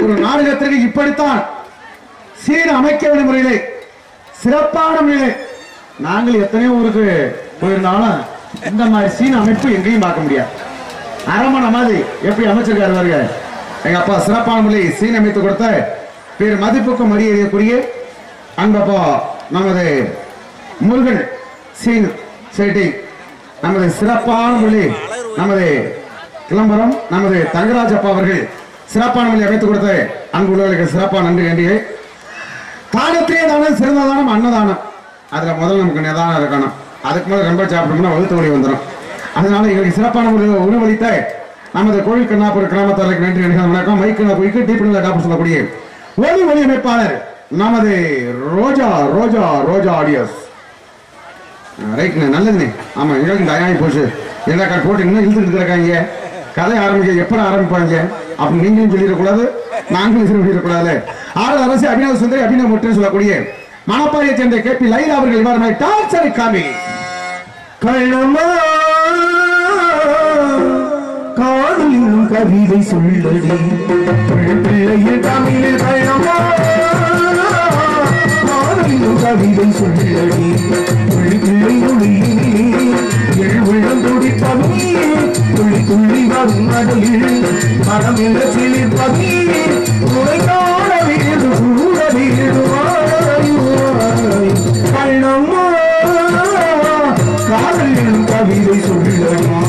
ஒரு நாடகத்திற்கு இப்படித்தான் சீர் அமைக்க வேண்டிய முறையிலே சிறப்பான முறையிலே நாங்கள் எத்தனையோ ஊருக்கு போயிருந்தாலும் இந்த மாதிரி சீன் அமைப்பு எங்கேயும் பார்க்க முடியாது. அரமணை மாதிரி எப்படி அமைச்சிருக்காரு பாருங்க. எங்க அப்பா சிறப்பான முறையில் சீன் அமைத்து கொடுத்த பேர் மதிப்புக்கும் மரியாதைக்குரிய அன்பப்பா நமது முருகன் சீன் செட்டி நமது சிறப்பான முறையில் நமது கிளம்பரம் நமது தங்கராஜ் அப்பா அவர்கள் சிறப்பான முறையில் அமைத்துக் கொடுத்த அன்பு உள்ளவர்களுக்கு சிறப்பான நன்றி. நன்றியை தானத்திலே தானம் சிறந்த தானம் அன்னதானம். அதுல முதல்ல நமக்கு நிதானம் இருக்கணும். அதுக்கு மேலே ரொம்ப சாப்பிட்டோம்னா வகுத்து வழி வந்துடும். அதனால எங்களுக்கு சிறப்பான முறையில் உணவளித்த நமது கோவில் கண்ணாப்பூர் கிராமத்தாருக்கு நன்றி. வணக்கம். மைக்கு டீப்பில் டாக்டர் சொல்லக்கூடிய ஒளி அமைப்பாளர் நமது ரோஜா ரோஜா ரோஜா ஆடியோஸ். ரைட்ண்ணே, நல்லதுண்ணே. ஆமா, எங்களுக்கு தயாரி போச்சு. எல்லா போட்டீங்கன்னா இழுத்துட்டு இருக்காங்க. கதை ஆரம்பிக்க எப்ப ஆரம்பிப்பாங்க அப்படி நீங்களும் சொல்லிடக்கூடாது, நாங்களும் சொல்லிடக்கூடாது. ஆறு அரசு அபிநவ சுந்தரி அபிநவ முற்று சொல்லக்கூடிய மணப்பாறையை சேர்ந்த கேபி லைலா அவர்கள் இவ்வாறு டார்ச்சரை காமி கள்ளமா காதலின் கவிதை சொல்லடி பிள்ளையில் தமிழில் கள்ளமா காதலின் கவிதை சொல்லடி பிள்ளை உள்ளம் துடிப்பவி துள்ளி துள்ளி வரும் நடையில் மனம் என்ற சிலிர்ப்பவி துணை காண வீடு கூட வீடுவாய் கள்ளமா காதலின் கவிதை சொல்லமா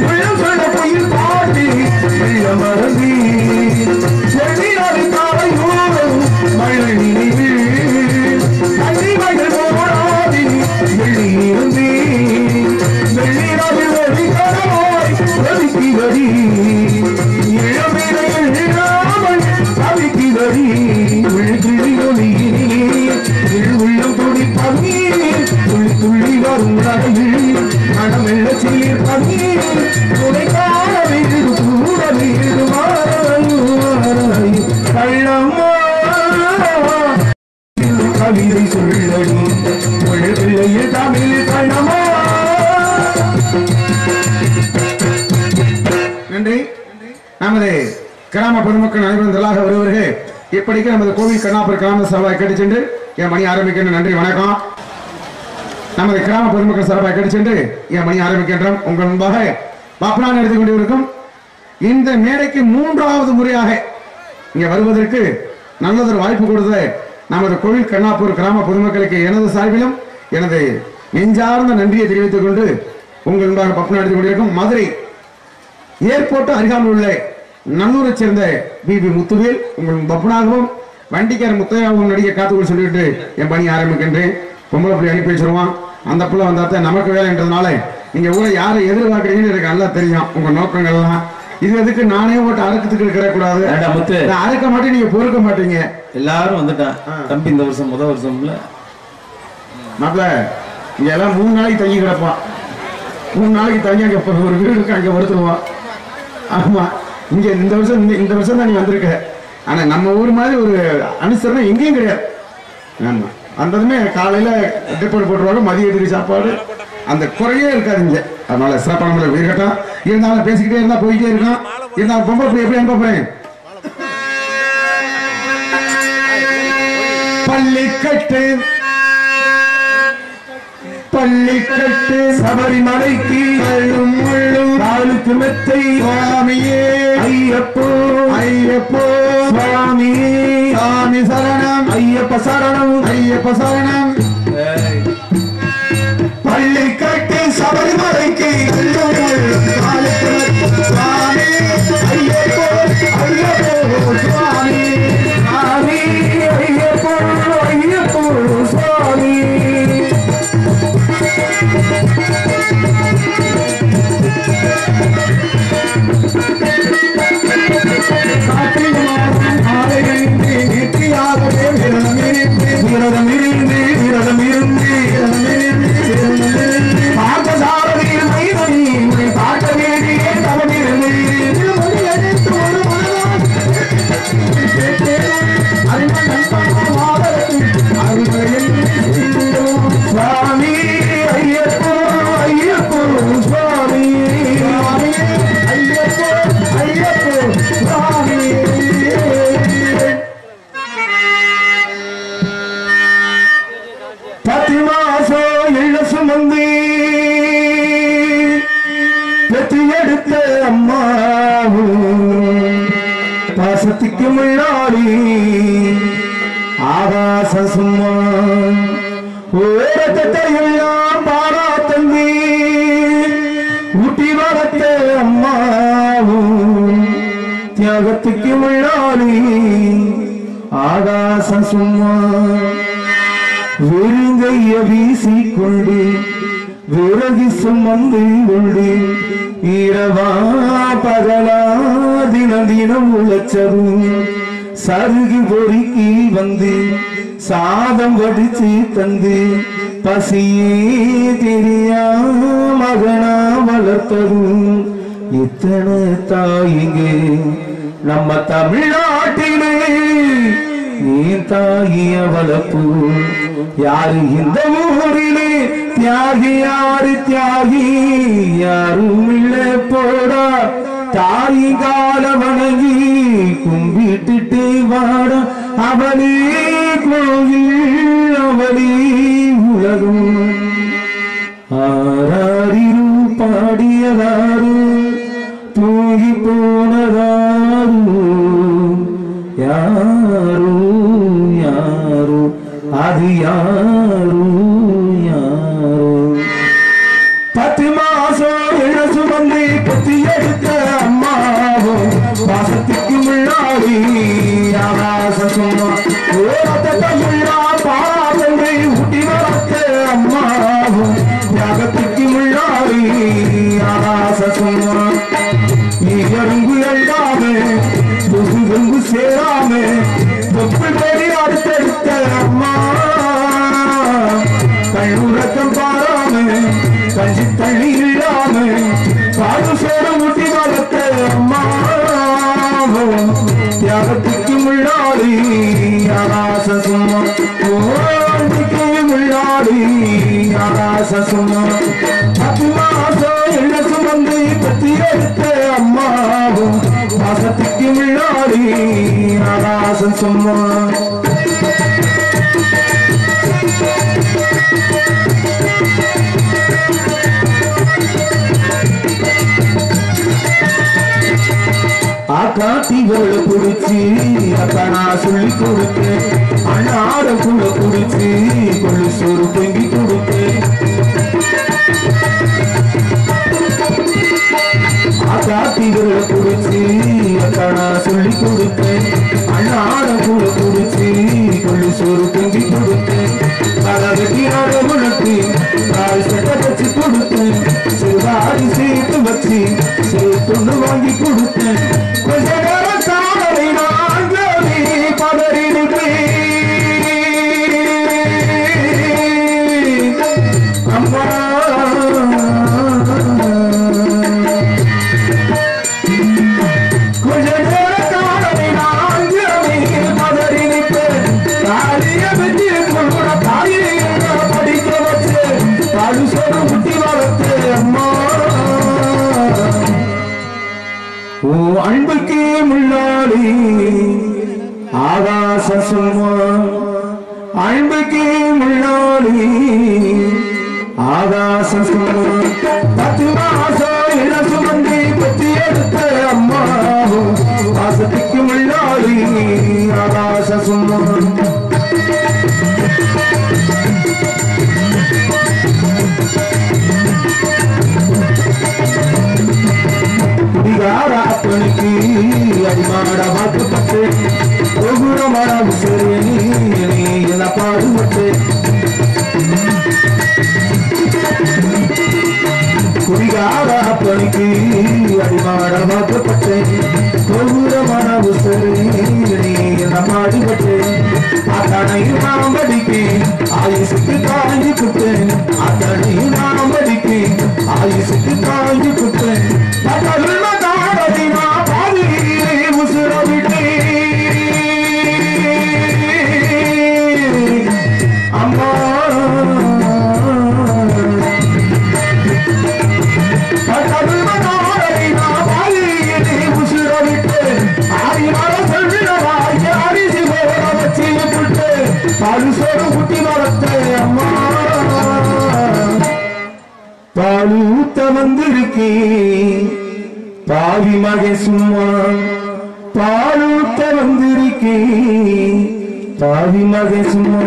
உள்ளம் சொல்ல பொயில் பாட்டி வெள்ள மறந்தி செல்வியாரி தாவை மழை நினைவு அன்னிமைகள் போராடி வெள்ளி இருந்தி வெள்ளிராவில் ஒளி கடவாய் ஒதுக்கி வரி மொழியில் தமிழ் கண்ணமா. நன்றி. நமது கிராம பொதுமக்கள் அனைவரும் நல்லாக வருவர்கள். இப்படிக்கு நமது கோவில் கண்ணாபுரம் கிராம சபை கேட்டு சென்று என் மணி ஆரம்பிக்கின்ற. நன்றி, வணக்கம். நமது கிராம பொதுமக்கள் சபை கேட்டு சென்று என் மணி ஆரம்பிக்கின்றோம். உங்கள் முன்பாக பாப்பனாக எடுத்துக் கொண்டிருக்கும் இந்த மேடைக்கு 3வது முறையாக இங்கே வருவதற்கு நல்லதொரு வாய்ப்பு கொடுத்த நமது கோவில் கண்ணாபுரம் கிராம பொதுமக்களுக்கு எனது சார்பிலும் எனது நெஞ்சார்ந்த நன்றியை தெரிவித்துக் கொண்டு உங்கள் முன்பாக பாப்பனாக எடுத்துக் கொண்டிருக்கும் மதுரை ஏர்போர்ட் அருகாமல் உள்ள நல்லூரை சேர்ந்த பிபி முத்துவேல் உங்கள் பப்புனாகவும் வண்டிக்கார முத்தையாகவும் நடிகை காத்துக்கொள் சொல்லிட்டு என் பணி ஆரம்பிக்கின்றேன். பொம்பளை பிள்ளை அனுப்பி வச்சிருவான். அந்த பிள்ளை வந்தாத்தான் நமக்கு வேலைன்றதுனால நீங்க ஊரை யாரை எதிர்பார்க்குறீங்கன்னு எனக்கு நல்லா தெரியும். உங்க நோக்கங்கள்லாம் இது எதுக்கு நானே ஓட்டு அறுக்கிறதுக்கு இருக்கக்கூடாது. அறுக்க மாட்டேன், நீங்க பொறுக்க மாட்டீங்க. எல்லாரும் வந்துட்டான் தம்பி. இந்த வருஷம் முதல் வருஷம்ல மாப்பிள்ள இங்க எல்லாம் 3 நாளைக்கு தங்கி கிடப்பான். 3 நாளைக்கு தங்கி அங்க ஒரு வீடு இருக்கு, அங்க வருத்துருவான். ஆமா, இங்க இந்த வருஷம் தான் நீ வந்திருக்க. ஆனா நம்ம ஊர் மாதிரி ஒரு அனுசரணை எங்கேயும் கிடையாது. ஆமா, அந்ததுமே காலையில டிப்போட் போட்டுருவாங்க, மதியத்துக்கு சாப்பாடு, அந்த குறையே இருக்காது இங்க. அதனால சிறப்பான முறை இருக்கட்டும். இருந்தாலும் பேசிக்கிட்டே இருந்தா போயிட்டே இருக்கும். இருந்தாலும் பொம்பளை எப்படி அனுப்ப போறேன். பள்ளிக்கட்டு பள்ளிக்கட்டு சபரிமலைக்கு அள்ளும் முள்ளும் காலுக்கு மெத்தை சுவாமியே ஐயப்போ ஐயப்போ சுவாமியே சாமி சரணம் ஐயப்ப சரணம் ஐயப்ப சரணம். பள்ளிக்கட்டு சபரிமலைக்கு அள்ளும் முள்ளும் காலுக்கு மெத்தை சுவாமி ஐயப்போ ஐயப்போ சுவாமி சாமி ஐயப்போ ஐயப்போ சுவாமி. சுவாமி ஐயப்போ ஐயப்போ சுவாமி ஐயப்போ ஐயப்போ சுவாமி. பத்து மாசம் எள்ள சுமந்து பெற்று எடுத்த அம்மாவும் பாசத்துக்கு முன்னாடி ஆகாச சும்மா ஓரத்தையெல்லாம் பாரா தந்தி ஊட்டி வளர்த்த அம்மாவும் தியாகத்துக்கு முன்னாடி ஆகாச சும்மா வெறுங்கைய வீசிக்கொண்டு விறகு சுமந்து கொண்டு இரவா பகலா தினம் தினம் உழைச்சதும் சருகு பொறுக்கி வந்து சாதம் வடிச்சு தந்து பசியே தெரியா மகனா வளர்த்ததும் இத்தனை தாயிங்க நம்ம தமிழ்நாட்டிலே. நீ தாகிய வளர்ப்பு யாரு இந்த ஊரிலே தியாகி யாரு தியாகி யாரும் இல்லை போடா. தாய் கால வணங்கி கும்பிட்டுட்டு வாட அவளே கோயில் அவளே உலகம். ஆராரிரு பாடியதாரு தூங்கி போனதாரு யாரு யாரு அது யாரு யாரு. 10 மாசம் எழ சுமந்து பத்தி எடுத்த அம்மாவும் பாசத்துக்கு முன்னாடி ஆகாச சும்மா ஓரத்தையா பாதை ஊட்டி வளர்த்த அம்மாவும் தியாகத்துக்கு முன்னாடி ஆகாச சும்மா. எறும்பு எல்லாம கொம்பு சேராம தொப்பு தேடி அடுத்தெடுத்த அம்மா கண்ணுறக்கம் பாராம கஞ்சி தண்ணி இல்லாம பாடு சோறு ஊட்டி வளர்த்த அம்மா தியாகத்துக்கு முன்னாடி ஆகாச சும்மா. ஓடிக்கு முன்னாடி ஆகாச சும்மா 10 மாசம் என்ன சுமந்து பத்தி எடுத்த அம்மாவும் மாசத்துக்கு முன்னாடி ஆகாசம் சும்மா ஆக்காத்திகளை குடிச்சு அக்கா சொல்லி கொடுத்து அண்ணாட கூட குடிச்சு கொள்ளு சோறு பொங்கி கொடுத்து ஆக்காத்திகளை குடிச்சு அக்கா சொல்லி கொடுத்து அண்ணாட கூட குடிச்சு கொள்ளு சோறு பொங்கி கொடுத்து கலவெட்டியாட உனக்கு கால் சட்டை வச்சு கொடுத்து சிறுதாடி சேர்த்து வச்சு சேர்த்துண்டு வாங்கி கொடுத்தேன் கொஞ்ச நேரம் சாதனை நாங்களே பதறிடுவேன் அம்மா கொஞ்ச நேரம் சாதனை நாங்களே பதறிடுவேன் தாலிய வெட்டி கூட தாயை படிக்க வச்சு பாடு சொல்ல முட்டி வளர்த்து அம்மா ஓ அன்புக்கு முன்னாடி ஆகாச சும்மா அன்புக்கு முன்னாடி ஆகாச சும்மா 10 மாசம் இன சுமந்தி பத்தி எடுத்த அம்மா மாசத்துக்கு முன்னாடி ஆகாச சும்மா குடிகாராப்பனுக்கு அடிமாட வாக்குப்பட்டு ஒகுரமான சரி நீ என பாடுபட்டு குடிகாராப்பனுக்கு அடிமாட வாக்குப்பட்டு ஒகுரமான சரி நீ என பாடுபட்டு அத்தனையும் நாம் படிக்கு ஆயுசுக்கு தாங்கி குட்டேன் அத்தனையும் நாம் படிக்கு ஆயுசுக்கு தாங்கி குட்டேன் அம்மா குட்டி வளர்த்த அம்மா பாலூத்த வந்திருக்கே பாவி மகை சும்மா பாலூத்த வந்திருக்கே பாவி மகை சும்மா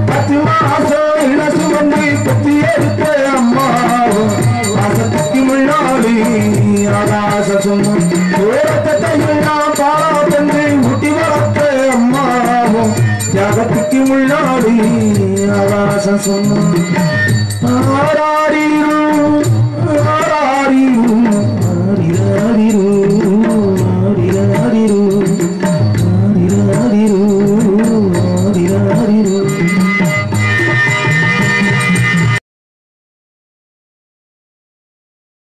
10 மாசம் இன சுமந்தி பத்தி எடுத்த அம்மா மாசத்துக்கு முன்னாடி ஆகாச சும்மா ஓரத்தையெல்லாம் பாலா தந்து ஊட்டி வளர்த்த அம்மாவும் தியாகத்துக்கு முன்னாடி ஆகாச சும்மா ஆராடி